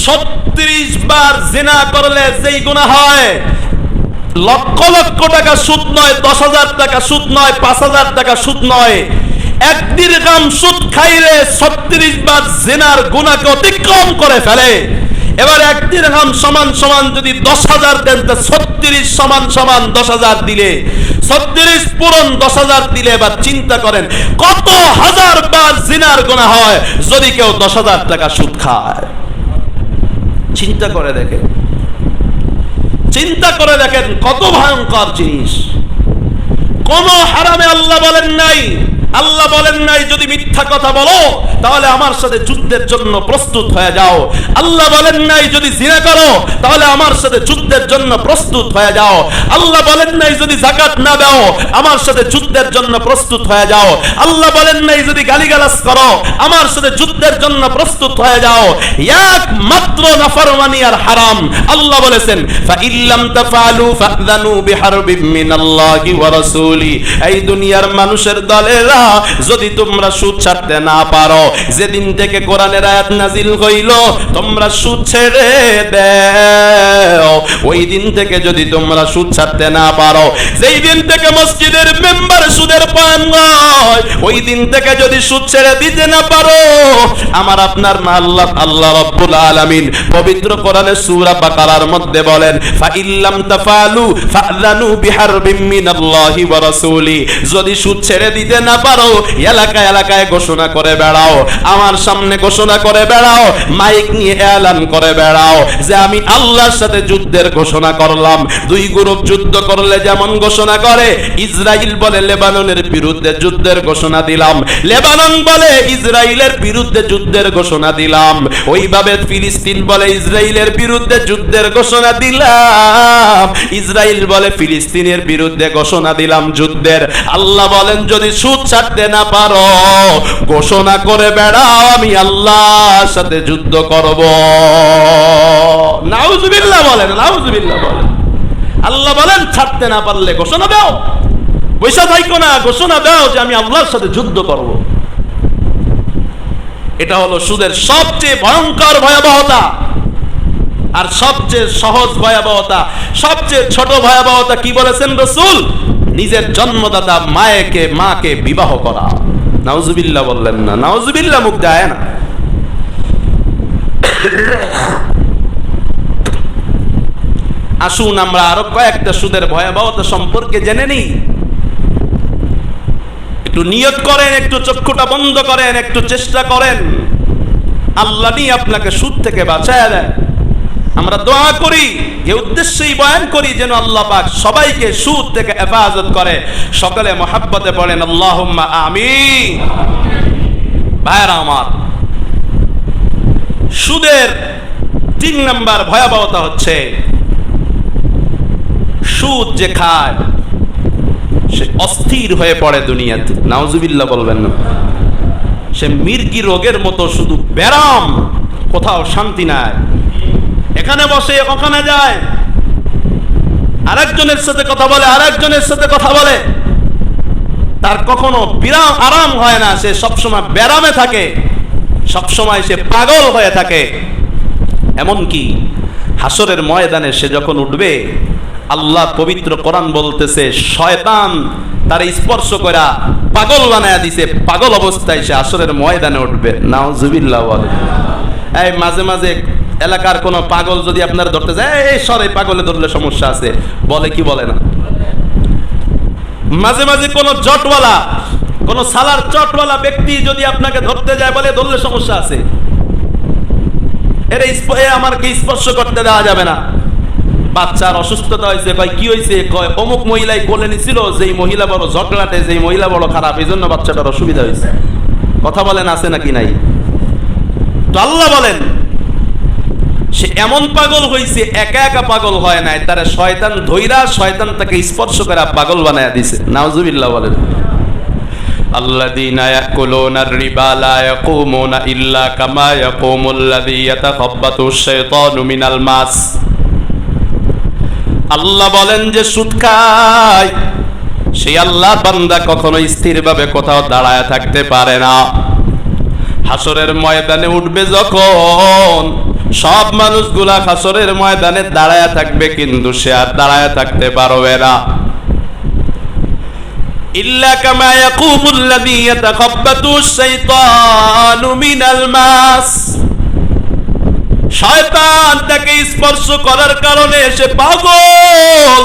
36 বার জিনা করলে যেই গুনাহ হয়, লক্ষ লক্ষ টাকা সুদ নয়, 10,000 টাকা সুদ নয়, 5,000 টাকা সুদ নয়, 1 দিরহাম সুদ খাইলে 36 বার জিনার গুনাহকে অতিক্রম করে ফেলে। এবার 1 দিরহাম সমান সমান যদি 10,000 দেন, তো 36 সমান সমান 10,000 দিলে, 36 পূরণ 10,000 দিলে, এবার চিন্তা করেন কত হাজার বার জিনার গুনাহ হয় যদি কেউ 10,000 টাকা সুদ খায়। চিন্তা করে দেখেন, চিন্তা করে দেখেন কত ভয়ঙ্কর জিনিস। কোন হারামে আল্লাহ বলেন নাই, আল্লাহ বলেন নাই যদি মিথ্যা কথা বলো তাহলে আমার সাথে যুদ্ধের জন্য প্রস্তুত হয়ে যাও। আল্লাহ বলেন নাই যদি জিনা করো তাহলে আমার সাথে যুদ্ধের জন্য প্রস্তুত হয়ে যাও। আল্লাহ বলেন নাই যদি যাকাত না দাও আমার সাথে যুদ্ধের জন্য প্রস্তুত হয়ে যাও। আল্লাহ বলেন নাই যদি গালিগালাজ করো আমার সাথে যুদ্ধের জন্য প্রস্তুত হয়ে যাও। একমাত্র নাফরমানি আর হারাম। আল্লাহ বলেছেন ফা ইল্লাম তাফআলু ফাযনু বিহারবিম মিনাল্লাহি ওয়া রাসূলি। এই দুনিয়ার মানুষের দলেরা, যদি তোমরা সুদ ছাড়তে না পারো, যেদিন থেকে কোরআনের আয়াত নাজিল হইল তোমরা সুদ ছেড়ে দাও, ওই দিন থেকে যদি তোমরা সুদ ছাড়তে না পারো, যেই দিন থেকে মসজিদের মেম্বার সুদের পান হয়, ওই দিন থেকে যদি সুদ ছেড়ে দিতে না পারো, আমার আপনার আল্লাহ রাব্বুল আলামিন পবিত্র কোরআনের সূরা বাকারার মধ্যে বলেন ফা ইল্লাম তাফআলু ফাযনু বিহারবিম মিনাল্লাহি ওয়া রাসূলি। যদি সুদ ছেড়ে দিতে না পারো, এলাকায় এলাকায় ঘোষণা করে বেড়াও, আমার সামনে ঘোষণা করে বেড়াও, মাইক নিয়ে এলান করে বেড়াও যে আমি আল্লাহর সাথে যুদ্ধের ঘোষণা করলাম। 2 গ্রুপ যুদ্ধ করলে যেমন ঘোষণা করে, ইসরাইল বলে লেবাননের বিরুদ্ধে যুদ্ধের ঘোষণা দিলাম, লেবানন বলে ইসরাইলের বিরুদ্ধে যুদ্ধের ঘোষণা দিলাম, ওইভাবে ফিলিস্তিন বলে ইসরাইলের বিরুদ্ধে যুদ্ধের ঘোষণা দিলাম, ইসরাইল বলে ফিলিস্তিনের বিরুদ্ধে ঘোষণা দিলাম যুদ্ধের। আল্লাহ বলেন যদি সুদ ছাড়তে না পারো, ঘোষণা করে বেড়াও আমি আল্লাহর সাথে যুদ্ধ করব। নাউজুবিল্লাহ বলেন, নাউজুবিল্লাহ বলেন। আল্লাহ বলেন ছাড়তে না পারলে ঘোষণা দাও, পয়সা থাইকো না, ঘোষণা দাও যে আমি আল্লাহর সাথে যুদ্ধ করব। এটা হলো সুদের সবচেয়ে ভয়ঙ্কর ভয়াবহতা। আর সবচেয়ে সহজ ভয়াবহতা, সবচেয়ে ছোট ভয়াবহতা কি বলেছেন রাসূল? নিজের জন্মদাতা মাকে বিবাহ করা। নাউজুবিল্লাহ বললেন না? নাউজুবিল্লাহ মুখ দেয় না। আসুন আমরা আরো কয়েকটা সুদের ভয়াবহতা সম্পর্কে জেনে নিই। একটু নিয়ত করেন, একটু চক্ষুটা বন্ধ করেন, একটু চেষ্টা করেন, আল্লাহ নিয়ে আপনাকে সুদ থেকে বাঁচায় দেয়। আমরা দোয়া করি, এই উদ্দেশ্যেই বয়ান করি যেন আল্লাহ পাক সবাইকে সুদ থেকে হেফাজত করে। সকলে মহাব্বতে পড়েন আল্লাহুম্মা আমিন। ভাইরা আমার, সুদের 3 নম্বর ভয়াবহতা হচ্ছে সুদ যে খায় সে অস্থির হয়ে পড়ে দুনিয়াতে, নাউজুবিল্লাহ বলবেন না। সে মির্গি রোগের মতো শুধু ব্যারাম, কোথাও শান্তি নাই। এখানে বসে ওখানে যায়, আরেকজনের সাথে কথা বলে, আরেকজনের সাথে কথা বলে, তার কখনো বিরাম আরাম হয় না। সে সবসময় ব্যারামে থাকে, সবসময় সে পাগল হয়ে থাকে। এমনকি হাসরের ময়দানে সে যখন উঠবে, আল্লাহ পবিত্র কোরআন বলতেছে শয়তান তার স্পর্শ করা পাগল বানায়া দিছে, পাগল অবস্থায় সে হাসরের ময়দানে উঠবে। নাউজুবিল্লাহ বলে। এই মাঝে মাঝে এলাকার কোন পাগল যদি আপনার ধরতে যায়, এই সরে পাগলে ধরলে সমস্যা আছে, বলে কি বলে না? মাঝে মাঝে কোন জটওয়ালা, কোন সালার চটওয়ালা ব্যক্তি যদি আপনাকে ধরতে যায়, বলে ধরলে সমস্যা আছে, আমাকে স্পর্শ করতে দেওয়া যাবে না। বাচ্চার অসুস্থতা হয়েছে, কয় কি হয়েছে? কয় অমুক মহিলাই কোলে নিছিল, যেই মহিলা বড় ঝগড়াটে, যেই মহিলা বড় খারাপ, এই জন্য বাচ্চাটার অসুবিধা হয়েছে। কথা বলেন, আছে নাকি নাই? তো আল্লাহ বলেন সে এমন পাগল হয়েছে, একা একা পাগল হয় নাই, তারা শয়তান ধইরা, শয়তান তাকে স্পর্শ করে পাগল বানায়া দিছে। নাউজুবিল্লাহ বলেন। আল্লাযীনা ইয়াকুলুনার রিবা লা ইয়াকুমুনা ইল্লা কামা ইয়াকুমুল্লাযী ইয়াতাখাব্বাতুশ শাইতানু মিনাল মাস। আল্লাহ বলেন যে সুদ খায় সেই আল্লাহর বান্দা কখনো স্থিরভাবে কোথাও দাঁড়ায় থাকতে পারে না। হাসরের ময়দানে উঠবে যখন, সব মানুষগুলা হাসরের ময়দানে দাঁড়ায় থাকবে, কিন্তু সে আর দাঁড়ায় থাকতে পারবে না। ইল্লা কামা ইয়াকুমুল্লাযী ইয়াতাখাব্বাতুশ শাইতানু মিনাল মাস। শয়তান তাকে স্পর্শ করার কারণে সে পাগল।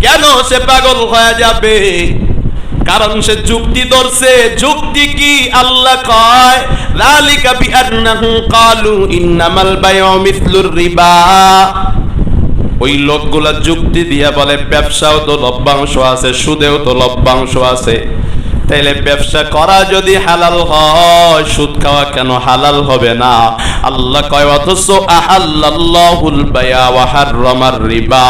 কেন সে পাগল হয়ে যাবে? কারণ সে যুক্তি ধরছে। যুক্তি কি? আল্লাহ কয় যালিকা বিআন্নাহু ক্বালু ইন্নামাল বাইউ মিসলুর রিবা। ওই লোকগুলা যুক্তি দিয়া বলে ব্যবসাও তো লভ্যাংশ আছে, সুদেও তো লভ্যাংশ আছে, তাইলে ব্যবসা করা যদি হালাল হয়, সুদ খাওয়া কেন হালাল হবে না? আল্লাহ কয় অথচ আহাল্লাল্লাহুল বাইআ ওয়া হাররামার রিবা।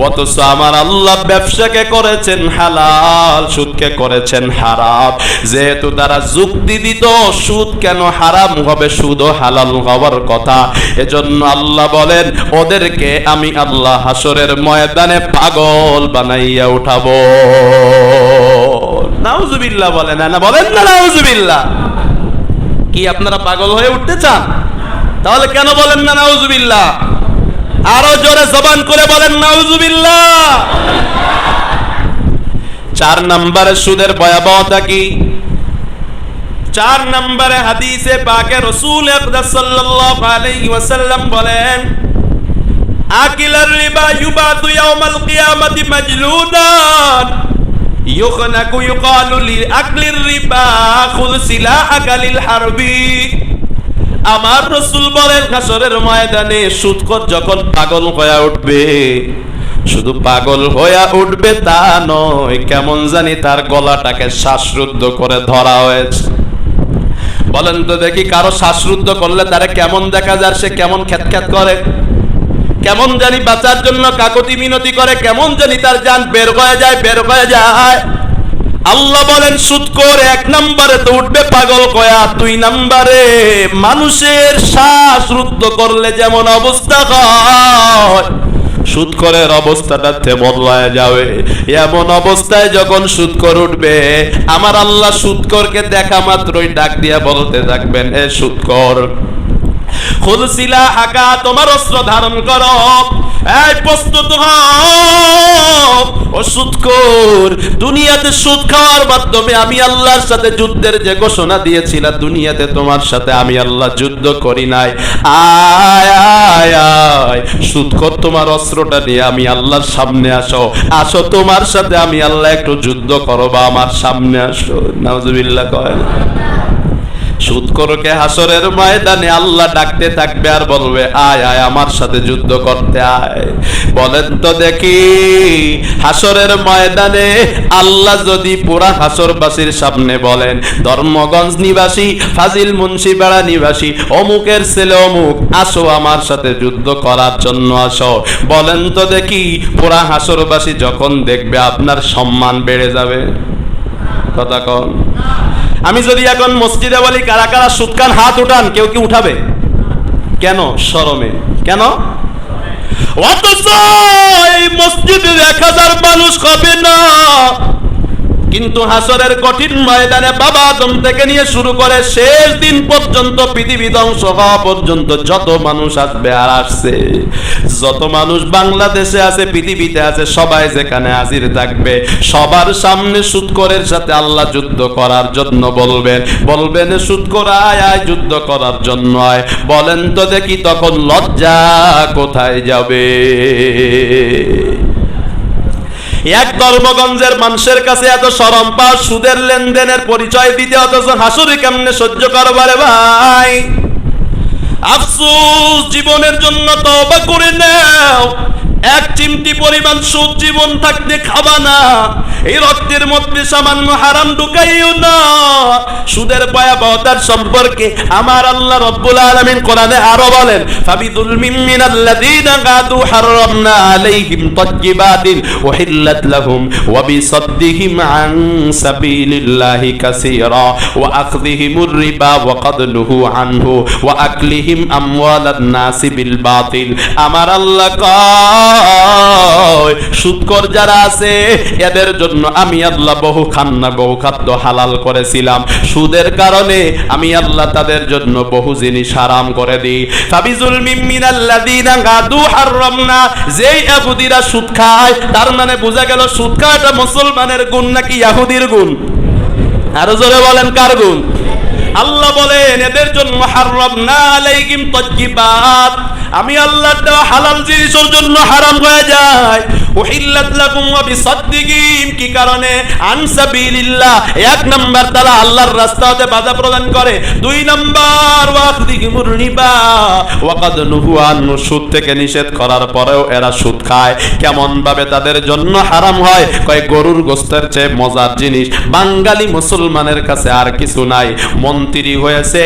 অথচ আমার আল্লাহ ব্যবসাকে করেছেন হালাল, সুদকে করেছেন হারাম। যেহেতু তারা যুক্তি দিত সুদ কেন হারাম হবে, সুদও হালাল হওয়ার কথা, এজন্য আল্লাহ বলেন ওদেরকে আমি আল্লাহ হাসরের ময়দানে পাগল বানাইয়া উঠাবো। নাউজুবিল্লাহ বলেন না, বলেন না নাউজুবিল্লাহ। কি আপনারা পাগল হয়ে উঠতে চান? তাহলে কেন বলেন না নাউজুবিল্লাহ? আরো জোরে জবান করে বলেন নাউজুবিল্লাহ। 4 নম্বরে সুদের ভয়াবহতা কি? 4 নম্বরে হাদিসে পাকে রাসূল আকরাম সাল্লাল্লাহু আলাইহি ওয়াসাল্লাম বলেন আকিলার রিবা ইউবাতু ইয়াউমাল কিয়ামাতি মাজলুনান ইউখনাকু ইউকালু লিআকলির রিবা খুয সিলাহাকা লিল হারবি। আমার রাসূল বলেন হাসরের ময়দানে সুদখোর যখন পাগল হয়ে উঠবে, শুধু পাগল হয়ে উঠবে তা নয়, কেমন জানি তার গলাটাকে শ্বাসরুদ্ধ করে ধরা হয়েছে। বলেন তো দেখি, কারো শ্বাসরুদ্ধ করলে তারে কেমন দেখা যায়? সে কেমন খ্যাতখ্যাত করে, কেমন জানি বাঁচার জন্য কাকতি মিনতি করে, কেমন জানি তার জান বের হয়ে যায়, বের হয়ে যায়। আল্লাহ বলেন সুদখোর 1 নম্বরে তো উঠবে পাগল কয়া, 2 নম্বরে মানুষের শ্বাস রুদ্ধ করলে যেমন অবস্থা হয়, সুদখোরের অবস্থাটা তেমন হয়ে যাবে। এমন অবস্থায় যখন সুদখোর উঠবে, আমার আল্লাহ সুদখোরকে দেখা মাত্রই ডাক দিয়া বলতে থাকবেন, এ সুদখোর খুয সিলাহাকা, তোমার অস্ত্র ধারণ করো, এই প্রস্তুত হও। ও সুদখোর, দুনিয়াতে সুদ খাওয়ার মাধ্যমে আমি আল্লাহর সাথে যুদ্ধের যে ঘোষণা দিয়েছিলাম, দুনিয়াতে তোমার সাথে আমি আল্লাহ যুদ্ধ করি নাই। আয় আয় আয় সুদখোর, তোমার অস্ত্রটা নিয়ে আমি আল্লাহর সামনে আসো, আসো তোমার সাথে আমি আল্লাহ একটু যুদ্ধ করব, আমার সামনে আসো। নাউজুবিল্লাহ কয় সুদ সুদখোরকে হাসরের ময়দানে আল্লাহ ডাকতে থাকবে আর বলবে, আয় আয় আমার সাথে যুদ্ধ করতে আয়। বলেন তো দেখি, হাসরের ময়দানে আল্লাহ যদি পুরা হাসরবাসীর সামনে বলেন, ধর্মগঞ্জ নিবাসী, ফাজিল মুন্সিপাড়া নিবাসী, অমুকের ছেলে অমুক, আসো আমার সাথে যুদ্ধ করার জন্য আসো। বলেন তো দেখি, পুরা হাসরবাসী যখন দেখবে আপনার সম্মান বেড়ে যাবে? কথা কন। আমি যদি এখন মসজিদে বলি কারা কারা সুদ খান হাত উঠান, কেউ কি উঠাবে? কেন? শরমে। কেন? অথচ এই মসজিদে 1000 মানুষ হবে না, কিন্তু হাসরের কঠিন ময়দানে বাবা আদম থেকে নিয়ে শুরু করে শেষ দিন পর্যন্ত, পৃথিবী ধ্বংস হওয়া পর্যন্ত যত মানুষ আসবে আর আসছে, যত মানুষ বাংলাদেশে আছে, পৃথিবীতে আছে, সবাই যেখানে হাজির থাকবে, সবার সামনে সুদখোরের সাথে আল্লাহ যুদ্ধ করার জন্য বলবেন সুদখোর আয় আয় যুদ্ধ করার জন্য আয়। বলেন তো দেখি তখন লজ্জা কোথায় যাবে? এক ধর্মগঞ্জের মানুষের কাছে এত শরম পাও সুদের লেনদেনের পরিচয় দিতে, অথচ হাসুরি কেমনে সহ্য করবারে ভাই? আফসোস, জীবনের জন্য তওবা করে নাও। এক চিমটি পরিমাণ সুদ জীবন থাকতে খাবা না। এই রক্তের মধ্যে সামান্য হারাম ঢুকাইও না। সুদের ভয়াবহতার সম্পর্কে আমার আল্লাহ রব্বুল আলামিন কোরআনে আরো বলেন, ফাবিযুলমিন মিনাল্লাযীনা গাদু হারামনা আলাইহিম তাজ্জিবাতিন উহিল্লাত লাহুম ওয়া বিসাদ্দিহিম আন সাবিলিল্লাহি কাসীরা ওয়া আখযিহিমুর রিবা ওয়া ক্বাদ নুহু আনহু ওয়া আকলিহিম আমওয়ালান নাসি বিল বাতিল। আমার আল্লাহ সুদখোর যারা আছে এদের জন্য আমি আল্লাহ বহু খাদ্য হালাল করেছিলাম, সুদের কারণে আমি আল্লাহ তাদের জন্য বহু জিনিস হারাম করে দিই। ফাবিযুলমিন মিনাল্লাযীনা গাদু হারামনা, যেই ইহুদিরা সুদ খায়, তার মানে বোঝা গেল সুদ খাওয়াটা মুসলমানের গুণ নাকি ইহুদির গুণ? আরো জোরে বলেন, কার গুণ? আল্লাহ বলেন এদের জন্য হারামনা আলাইহিম তাজ্জিবাত, আমি আল্লাহর দেওয়া হালাল জিনিসের জন্য হারাম হয়ে যায়। উহিল্লাত লাকুম ওয়া বিসাদ্দিকিম, কি কারণে? আন সাবিলিল্লাহ, এক নাম্বার তারা আল্লাহর রাস্তাতে বাধা প্রদান করে, 2 নাম্বার ওয়া আখযিহিমুর রিবা ওয়া ক্বাদ নুহু আনহু, সুদ থেকে নিষেধ করার পরেও এরা সুদ খায়। কেমন ভাবে তাদের জন্য হারাম হয়? কয় গরুর গোশতের চেয়ে মজার জিনিস বাঙালি মুসলমানের কাছে আর কিছু নাই। মন্ত্রী হয়েছে,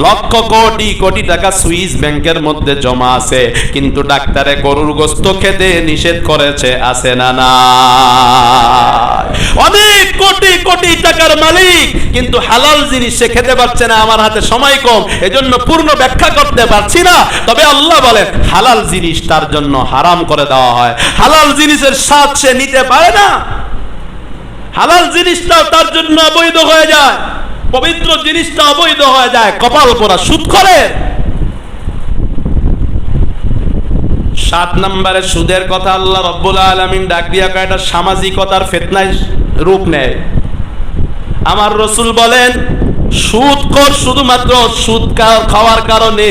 লক্ষ কোটি কোটি টাকা সুইস ব্যাংকের মধ্যে জমা আছে, কিন্তু ডাক্তারে গরুর গোশত খেতে নিষেধ করেছে, আছে না না? অনেক কোটি কোটি টাকার মালিক, কিন্তু হালাল জিনিস সে খেতে পারছে না। আমার হাতে সময় কম, এজন্য পূর্ণ ব্যাখ্যা করতে পারছি না। তবে আল্লাহ বলেন হালাল জিনিস তার জন্য হারাম করে দেওয়া হয়। হালাল জিনিসের স্বাদ সে নিতে পারে না, হালাল জিনিসটাও তার জন্য অবৈধ হয়ে যায়, পবিত্র জিনিসটা অবৈধ হয়ে যায়। কপাল পোড়া সুদখোরের। 7 নম্বরে সুদের কথা আল্লাহ রব্বুল আলামিন ডাক দিয়া কয় এটা সামাজিকতার ফিতনায় রূপ নেয়। আমার রাসূল বলেন সুদখোর শুধুমাত্র সুদ খাওয়ার কারণে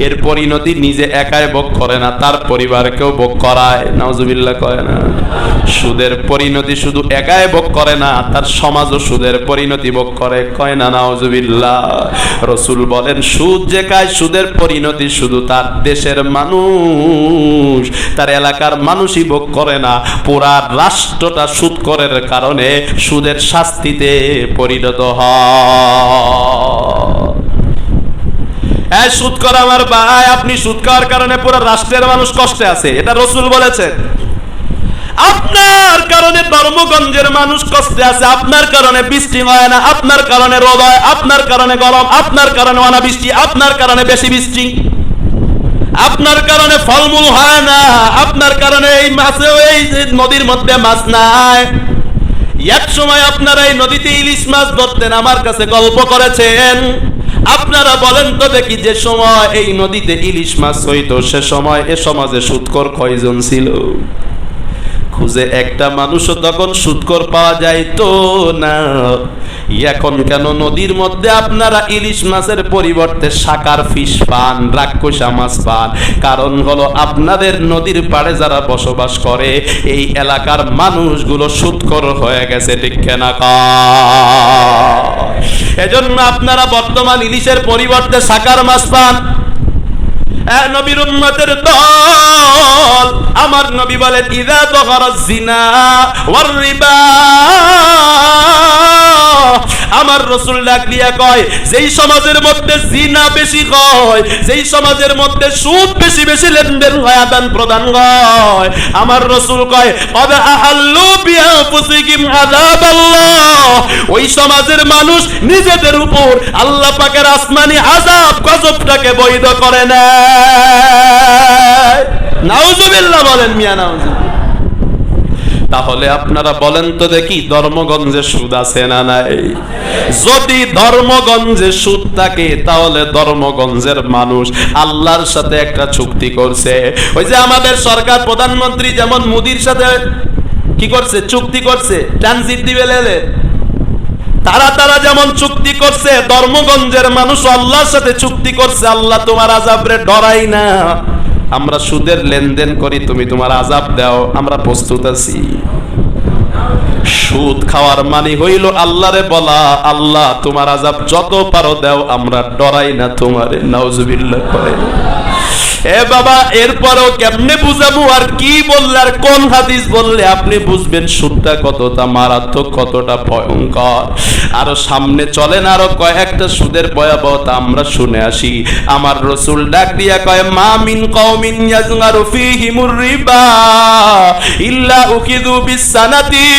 এর পরিণতি নিজে একাই ভোগ করে না, তার পরিবারকেও ভোগ করায়। নাউজুবিল্লাহ কয় না? সুদের পরিণতি শুধু একাই ভোগ করে না, তার সমাজও সুদের পরিণতি ভোগ করে। কয় না নাউজুবিল্লাহ? রাসূল বলেন সুদ যে খায়, সুদের পরিণতি শুধু তার দেশের মানুষ, তার এলাকার মানুষই ভোগ করে না, পুরা রাষ্ট্রটা সুদখোরের কারণে সুদের শাস্তিতে পরিণত হয়। সুদ করা আমার ভাই, আপনি সুদ খাওয়ার কারণে পুরো রাষ্ট্রের মানুষ কষ্টে আছে, এটা রাসূল বলেছেন। আপনার কারণে ধর্মগঞ্জের মানুষ কষ্টে আছে, আপনার কারণে বৃষ্টি হয় না, আপনার কারণে রোদ হয়, আপনার কারণে গরম, আপনার কারণে অনাবৃষ্টি, আপনার কারণে বেশি বৃষ্টি, আপনার কারণে ফলমূল হয় না, আপনার কারণে এই মাছে এই নদীর মধ্যে মাছ নাই। এক সময় আপনারা এই নদীতে ইলিশ মাছ ধরতেন, আমার কাছে গল্প করেছেন। আপনারা বলেন তো দেখি, যে সময় এই নদীতে ইলিশ মাছ হইতো সে সময় এ সমাজে সুদখোর কয়জন ছিল? খুঁজে একটা মানুষও তখন সুদখোর পাওয়া যাইতো না। এখন কেন নদীর মধ্যে আপনারা ইলিশ মাছের পরিবর্তে শাকার ফিশ পান, রাক্ষসা মাছ পান? কারণ হলো আপনাদের নদীর পাড়ে যারা বসবাস করে এই এলাকার মানুষগুলো সুদখোর হয়ে গেছে, ঠিক না? এজন্য আপনারা বর্তমান ইলিশের পরিবর্তে সাকার মাছ পান। নবীর উম্মতের দল, আমার নবী বলেন ইযা যাহারাজ জিনা ওয়ার রিবা, আমার রাসূল ডাক দিয়া কয় যেই সমাজের মধ্যে জিনা বেশি হয়, যেই সমাজের মধ্যে সুদ বেশি বেশি লেনদেন হয়, আদান প্রদান হয়, আমার রাসূল কয় ক্বাদ আহাল্লু বিআনফুসিহিম আযাবাল্লাহ, ওই সমাজের মানুষ নিজেদের উপর আল্লাহ পাকের আসমানি আযাব গজবটাকে বৈধ করে নেয়। নাউজুবিল্লাহ বলেন মিয়া, নাউজুবিল্লাহ। তাহলে আপনারা বলেন তো দেখি ধর্মগঞ্জে সুদ আছে না নাই? যদি ধর্মগঞ্জে সুদ থাকে তাহলে ধর্মগঞ্জের মানুষ আল্লাহর সাথে একটা চুক্তি করছে। ওই যে আমাদের সরকার প্রধানমন্ত্রী যেমন মোদির সাথে কি করছে, চুক্তি করছে, ট্রানজিট দিবে লেলে, তারা যেমন চুক্তি করছে, ধর্মগঞ্জের মানুষ আল্লাহর সাথে চুক্তি করছে, আল্লাহ তোমার আযাবরে ডরাই না, আমরা সুদের লেনদেন করি, তুমি তোমার আযাব দাও, আমরা প্রস্তুত আছি। সুদ খাওয়ার মানে হইল আল্লাহরে বলা, আল্লাহ তোমার আযাব যত পারো দাও, আমরা ডরাই না তোমারে। নাউজুবিল্লাহ করে এ বাবা, এরপরও কেমনে বুঝাবো, আর কি বললে, আর কোন হাদিস বললে আপনি বুঝবেন সুদটা কতটা মারাত্মক, কতটা ভয়ঙ্কর। আরো সামনে চলেন, আরো কয়েকটা সুদের ভয়াবহতা আমরা শুনে আসি। আমার রাসূল ডাক দিয়া কয় মা মিন কওমিন ইয়াজগারু ফীহিমুর রিবা ইল্লা উখিযু বিসসানাতি,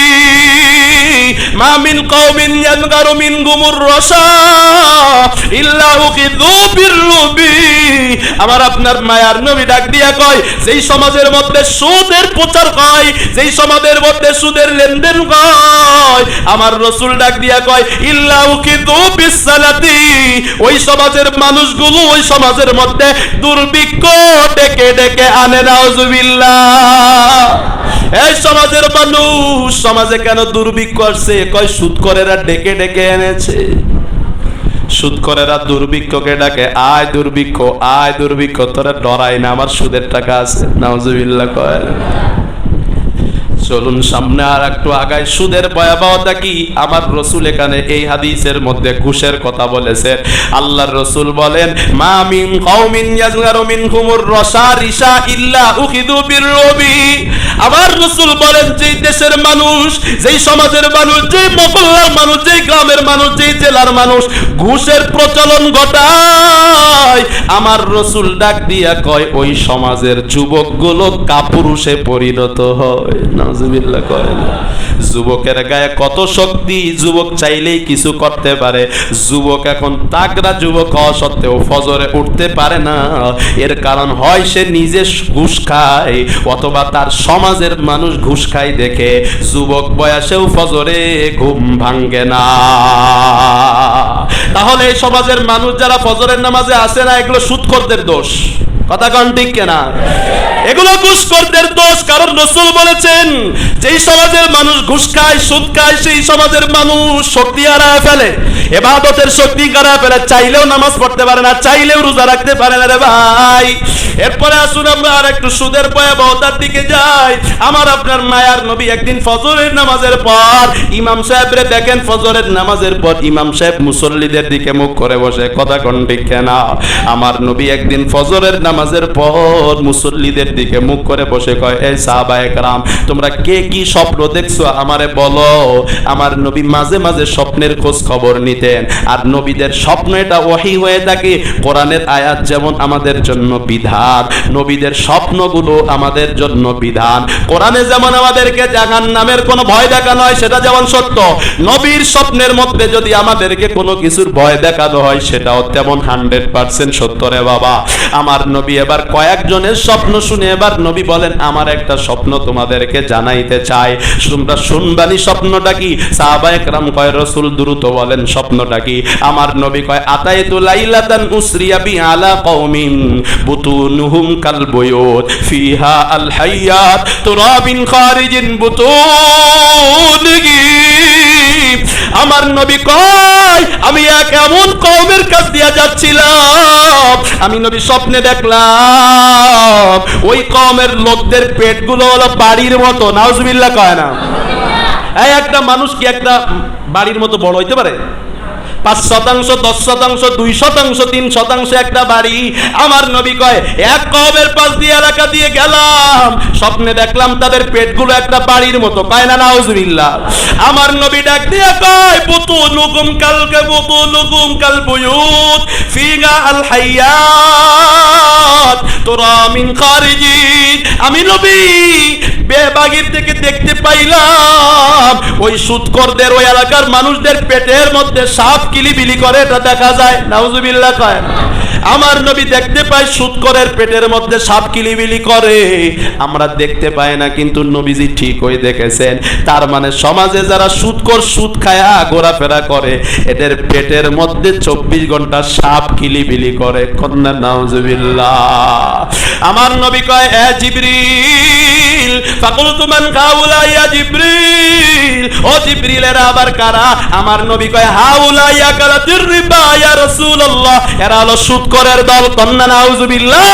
মা মিন কওমিন ইয়াজগারু মিনহুমুর রাশা ইল্লা উখিযু বিররুবি। আমার আপনার মায়ার নবী ডাক দিয়া কয় যেই সমাজের মধ্যে সুদের প্রচার হয়, যেই সমাজের মধ্যে সুদের লেনদেন হয়, আমার রাসূল ডাক দিয়া কয় ইল্লা উখিযু বিসসালাতি, ওই সমাজের মানুষগুলো ওই সমাজের মধ্যে দুর্ভিক্ষ ডেকে ডেকে আনে। নাউজুবিল্লাহ। এই সমাজের মানুষ সমাজে কেন দুর্ভিক্ষ আসছে? কয় সুদখোরেরা ডেকে ডেকে এনেছে। সুদখোরেরা দুর্ভিক্ষকে ডাকে, আয় দুর্ভিক্ষ, আয় দুর্ভিক্ষ, তোরা ডরাই না, আমার সুদের টাকা আছে। নাউজুবিল্লাহ কয়। চলুন সামনে আর একটু আগায়। সুদের ভয়াবহতা কি? আমার রাসূল এখানে এই হাদিসের মধ্যে ঘুষের কথা বলেছেন। আল্লাহর রাসূল বলেন মা মিন কওমিন ইয়াজগারু মিনহুমুর রাশা রিশা ইল্লা উখিযু বিররুবি। আমার রাসূল বলেন যেই দেশের মানুষ, যেই সমাজের মানুষ, যেই মহল্লার মানুষ, যেই গ্রামের মানুষ, যেই জেলার মানুষ ঘুষের প্রচলন ঘটায়, আমার রাসূল ডাক দিয়া কয় ওই সমাজের যুবকগুলো কাপুরুষে পরিণত হয়। নাউজুবিল্লাহ কয়। যুবকের গায়ে কত শক্তি, যুবক চাইলেই কিছু করতে পারে। যুবক এখন তাগড়া যুবক হওয়া সত্ত্বেও ফজরে উঠতে পারে না। এর কারণ হয় সে নিজে ঘুষ খায়, অথবা তার সমাজের মানুষ ঘুষ খায় দেখে যুবক বয়সেও ফজরে ঘুম ভাঙ্গে না। তাহলে এই সমাজের মানুষ যারা ফজরের নামাজে আসে না, এগুলো সুদখোরদের দোষ। কথা কোন ঠিক কিনা? এগুলো ঘুষখোরদের দোষ। কারণ রাসূল বলেছেন যেই সমাজের মানুষ ঘুষ খায়, সুদ খায়, সেই সমাজের মানুষ শক্তি হারায় ফেলে, ইবাদতের শক্তি হারায় ফেলে, চাইলেও নামাজ পড়তে পারে না, চাইলেও রোজা রাখতে পারে না রে ভাই। এরপরে আসুন আমরা আর একটু সুদের ভয়াবহতার দিকে যাই। আমার আপনার মায়ার নবী একদিন ফজরের নামাজের পর ইমাম সাহেবরে দেখেন, ফজরের নামাজের পর ইমাম সাহেব মুসল্লিদের দিকে মুখ করে বসে। কথা কোন ঠিক কিনা? আমার নবী একদিন ফজরের নামাজের পর মুসল্লিদের দিকে মুখ করে বসে কয় এই সাহাবায়ে কেরাম, তোমরা কে কি স্বপ্ন দেখছো আমারে বলো। আমার নবী মাঝে মাঝে স্বপ্নের খোঁজ খবর নিতেন, আর নবীদের স্বপ্ন এটা ওহী হয়ে থাকে। কোরআনের আয়াত যেমন আমাদের জন্য বিধান, নবীদের স্বপ্নগুলো আমাদের জন্য বিধান। কোরআনে যেমন আমাদেরকে জাহান্নামের কোনো ভয় দেখানো হয় সেটা যেমন সত্য, নবীর স্বপ্নের মধ্যে যদি আমাদেরকে কোনো কিছুর ভয় দেখানো হয় সেটাও তেমন 100% সত্য রে বাবা। আমার নবী এবার কয়েকজনের স্বপ্ন শুনে এবার নবী বলেন আমার একটা স্বপ্ন তোমাদেরকে জানাইতে চাই, তোমরা শুনবানি। স্বপ্নটা কি? সাহাবায়ে কেরাম কয় রাসূল দ্রুত বলেন স্বপ্নটা কি? আমার নবী কয় আতাইতু লাইলাতান উসরিয়া বি আলা কওমিন বুতুনুহুম কাল বুয়ুত ফিহা আল হায়াত তুরাবিন খারিজিন বুতুনিহি। আমার নবী কয় আমি এক এমন কওমের কাছ দিয়ে যাচ্ছিলাম, আমি নবী স্বপ্নে দেখলাম ওই কওমের লোকদের পেটগুলো হলো বাড়ির মতো। নাউজুবিল্লাহ কয় না? এই একটা মানুষ কি একটা বাড়ির মতো বড় হইতে পারে? 5%, 10%, 2%, 3% একটা বাড়ি। আমার নবী কয় এক কওমের পাশ দিয়ে এলাকা দিয়ে গেলাম, স্বপ্নে দেখলাম তাদের পেটগুলো একটা বাড়ির মতো। কয় না নাউজুবিল্লাহ? আমার নবী ডাক দিয়ে কয় বুতুলুকুম কাল বুয়ুত ফিহা আল হায়াত তুরা মিন খারিজি। আমি নবী বেবাগির থেকে দেখতে পাইলাম ওই সুদখোরদের, ওই এলাকার মানুষদের পেটের মধ্যে সাপ কিলিবিলি করে, এটা দেখা যায়। নাউজুবিল্লাহ কয়। আমার নবী দেখতে পায় সুদখোরের পেটের মধ্যে সাপ কিলিবিলি করে, আমরা দেখতে পাই না, কিন্তু নবীজি ঠিকই দেখেছেন। তার মানে সমাজে যারা সুদখোর, সুদ খায়া ঘোরাফেরা করে, এদের পেটের মধ্যে 24 ঘন্টা সাপ কিলিবিলি করে। কন্যা নাউজুবিল্লাহ। আমার নবী কয় এ জিবরিল, ফাকুলতু মান হাউলা ইয়া জিবরিল, ও জিবরিলের আবার কারা? আমার নবী কয় হাউলা ইয়াকালাতুর রিবা ইয়া রাসূলুল্লাহ, এরা হলো সুদখোরের দল। কন্যা নাউজুবিল্লাহ।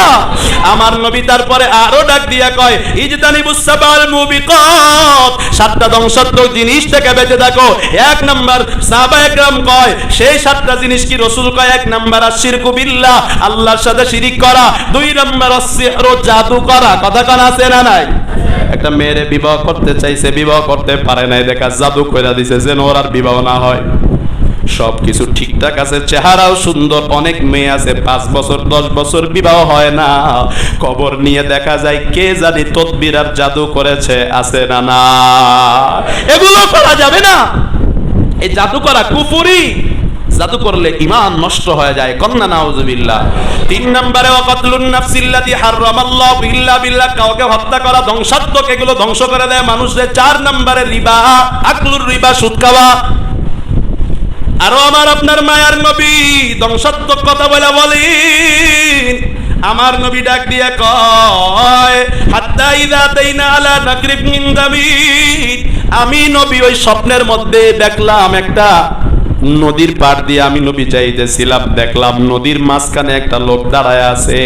আমার নবী তারপরে আরো ডাক দিয়া কয় ইজতানিবুস সাবাল মুবিকাত, 7টা ধ্বংসাত্মক জিনিস থেকে বেঁচে থাকো। 1 নাম্বার, সাহাবায়ে কেরাম কয় সেই 7টা জিনিস কি? রাসূল কয় 1 নাম্বার আশিরকু বিল্লাহ, আল্লাহর সাথে শিরিক করা। 2 নাম্বার আসসিহরু, জাদু করা। কথা কান আছে না নাই? একটা মেয়েরে বিবাহ করতে চাইছে, বিবাহ করতে পারে নাই, দেখা জাদু কইরা দিছে যেন ওর আর বিবাহ না হয়। সবকিছু ঠিকঠাক আছে, চেহারাও সুন্দর। অনেক মেয়ে আছে 5 বছর 10 বছর বিবাহ হয় না, কবর নিয়ে দেখা যায় কে জানি তদবির আর জাদু করেছে। আছে না না? এগুলো করা যাবে না। এই জাদু করা কুফরি, জাদু করলে ঈমান নষ্ট হয়ে যায়। কন্না নাউজুবিল্লাহ। 3 নম্বরে ওয়াকাতলুন নাফসিল্লাতী হারামাল্লাহু ইল্লা বিল্লাহ, কাউকে হত্যা করা ধ্বংসাত্মক, এগুলো ধ্বংস করে দেয় মানুষদের। 4 নম্বরে রিবা, আকলুর রিবা, সুদ খাওয়া। আরো আমার আপনার মায়ার নবী ধ্বংসাত্মক কথা বলে বলেন। আমার নবী ডাক দিয়ে কয় হাত্তা ইযা তাইনা আলা নাকরিব মিন দামিন, আমি নবী ওই স্বপ্নের মধ্যে দেখলাম একটা নদীর পাড় দিয়ে আমি নবী যাইতেছিলাম, দেখলাম নদীর মাঝখানে একটা লোক দাঁড়ায় আছে।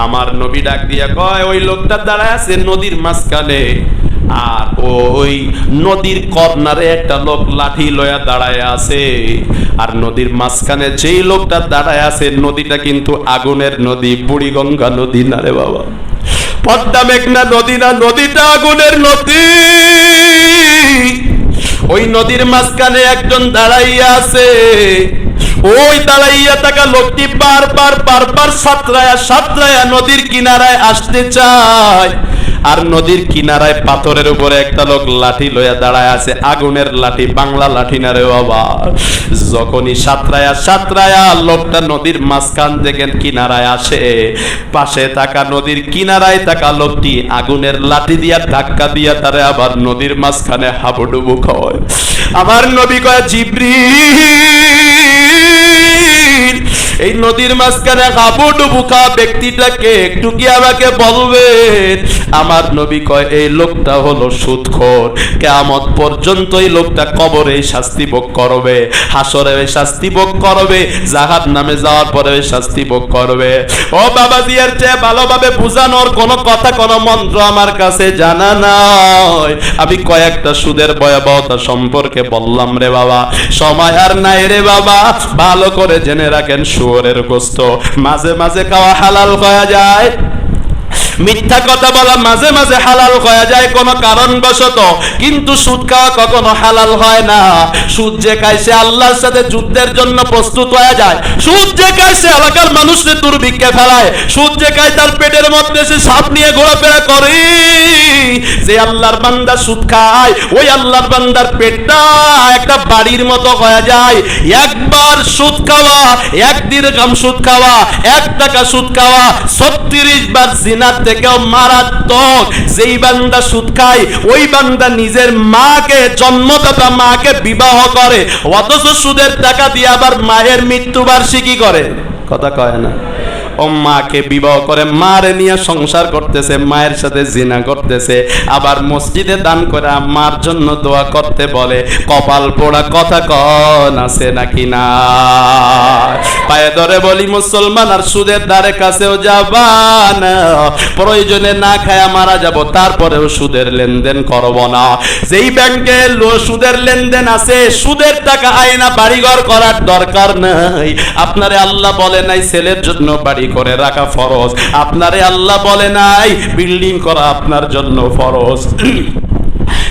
আমার নবী ডাক দিয়া কয় ওই লোকটা দাঁড়ায় আছে নদীর মাঝখানে, আর ওই নদীর কর্নারে একটা লোক লাঠি লয়া দাঁড়ায় আছে। আর নদীর মাঝখানে যেই লোকটা দাঁড়ায় আছে, নদীটা কিন্তু আগুনের নদী, বুড়িগঙ্গা নদী না রে বাবা, পদ্মা মেঘনা নদী না, নদীটা আগুনের নদী। ওই নদীর মাঝখানে একজন দাঁড়াইয়া আছে। ওই দাঁড়াইয়া থাকা লোকটি বারবার সাতরায়া নদীর কিনারায় আসতে চায়। আর নদীর কিনারায় পাথরের উপরে একটা লোক লাঠি লইয়া দাঁড়ায় আছে, আগুনের লাঠি, বাংলা লাঠি না রে বাবা। যখনই সাতরায়া লোকটা নদীর মাঝখান থেকে কিনারায় আসে, পাশে থাকা নদীর কিনারায় থাকা লোকটি আগুনের লাঠি দিয়া ধাক্কা দিয়া তারে আবার নদীর মাঝখানে হাবুডুবু খাওয়ায়। আমার নবী কয় জিবরিল, এই নদীর মাঝখানে হাবুডুবু খাওয়া ব্যক্তিটাকে একটু কি আমাকে বলবেন? আমার নবী কয় এই লোকটা হলো সুদখোর। কিয়ামত পর্যন্ত এই লোকটা কবরে শাস্তি ভোগ করবে, হাসরে শাস্তি ভোগ করবে, জাহান্নামে যাওয়ার পরে শাস্তি ভোগ করবে। ও বাবা জিয়ার চেয়ে ভালোভাবে বুঝানোর কোন কথা, কোন মন্ত্র আমার কাছে জানা নাই। আমি কয়েকটা সুদের ভয়াবহতা সম্পর্কে বললাম রে বাবা, সময় আর নাই রে বাবা। ভালো করে জেনে রাখেন, শুয়োরের গোশত মাঝে মাঝে খাওয়া হালাল হয়ে যায়, মিথ্যা কথা বলা মাঝে মাঝে হালাল হয়ে যায় কোনো কারণবশত, কিন্তু সুদ খাওয়া কখনো হালাল হয় না। সুদ যে খায় সে আল্লাহর সাথে যুদ্ধের জন্য প্রস্তুত হয়ে যায়। সুদ যে খায় সে এলাকার মানুষকে দুর্ভিক্ষে ফেলায়। সুদ যে খায় তার পেটের মধ্যে সে সাপ নিয়ে ঘোরাফেরা করে। যে আল্লাহর বান্দা সুদ খায়, ওই আল্লাহর বান্দার পেটটা একটা বাড়ির মতো হয়ে যায়। একবার সুদ খাওয়া, 1 দিরহাম সুদ খাওয়া, 1 টাকা সুদ খাওয়া 36 বার জিনার থেকেও মারাত্মক। যেই বান্দা সুদ খায়, ওই বান্দা নিজের মাকে, জন্মদাতা মাকে বিবাহ করে, অথচ সুদের টাকা দিয়ে আবার মায়ের মৃত্যুবার্ষিকী করে। কথা কয় না? ও মাকে বিবাহ করে মারে নিয়ে সংসার করতেছে, মায়ের সাথে জিনা করতেছে, আবার মসজিদে দান করে মার জন্য দোয়া করতে বলে। কপাল পোড়া কথা কন আছে নাকি না? পায়ে ধরে বলি মুসলমান, আর সুদের দ্বারে কাছেও যাবা না। প্রয়োজনে না খায়া মারা যাব, তারপরেও সুদের লেনদেন করব না। যেই ব্যাংকে সুদের লেনদেন আছে, সুদের টাকা আয়না বাড়িঘর করার দরকার নাই। আপনারে আল্লাহ বলে নাই ছেলের জন্য বাড়ি করে রাখা ফরজ, আপনারে আল্লাহ বলে নাই বিল্ডিং করা আপনার জন্য ফরজ।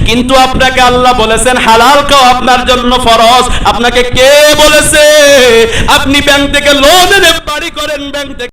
কিন্তু আপনাকে আল্লাহ বলেছেন হালাল খাও আপনার জন্য ফরজ। আপনাকে কে বলেছে আপনি ব্যাংক থেকে লোন এনে বাড়ি করেন, ব্যাংক থেকে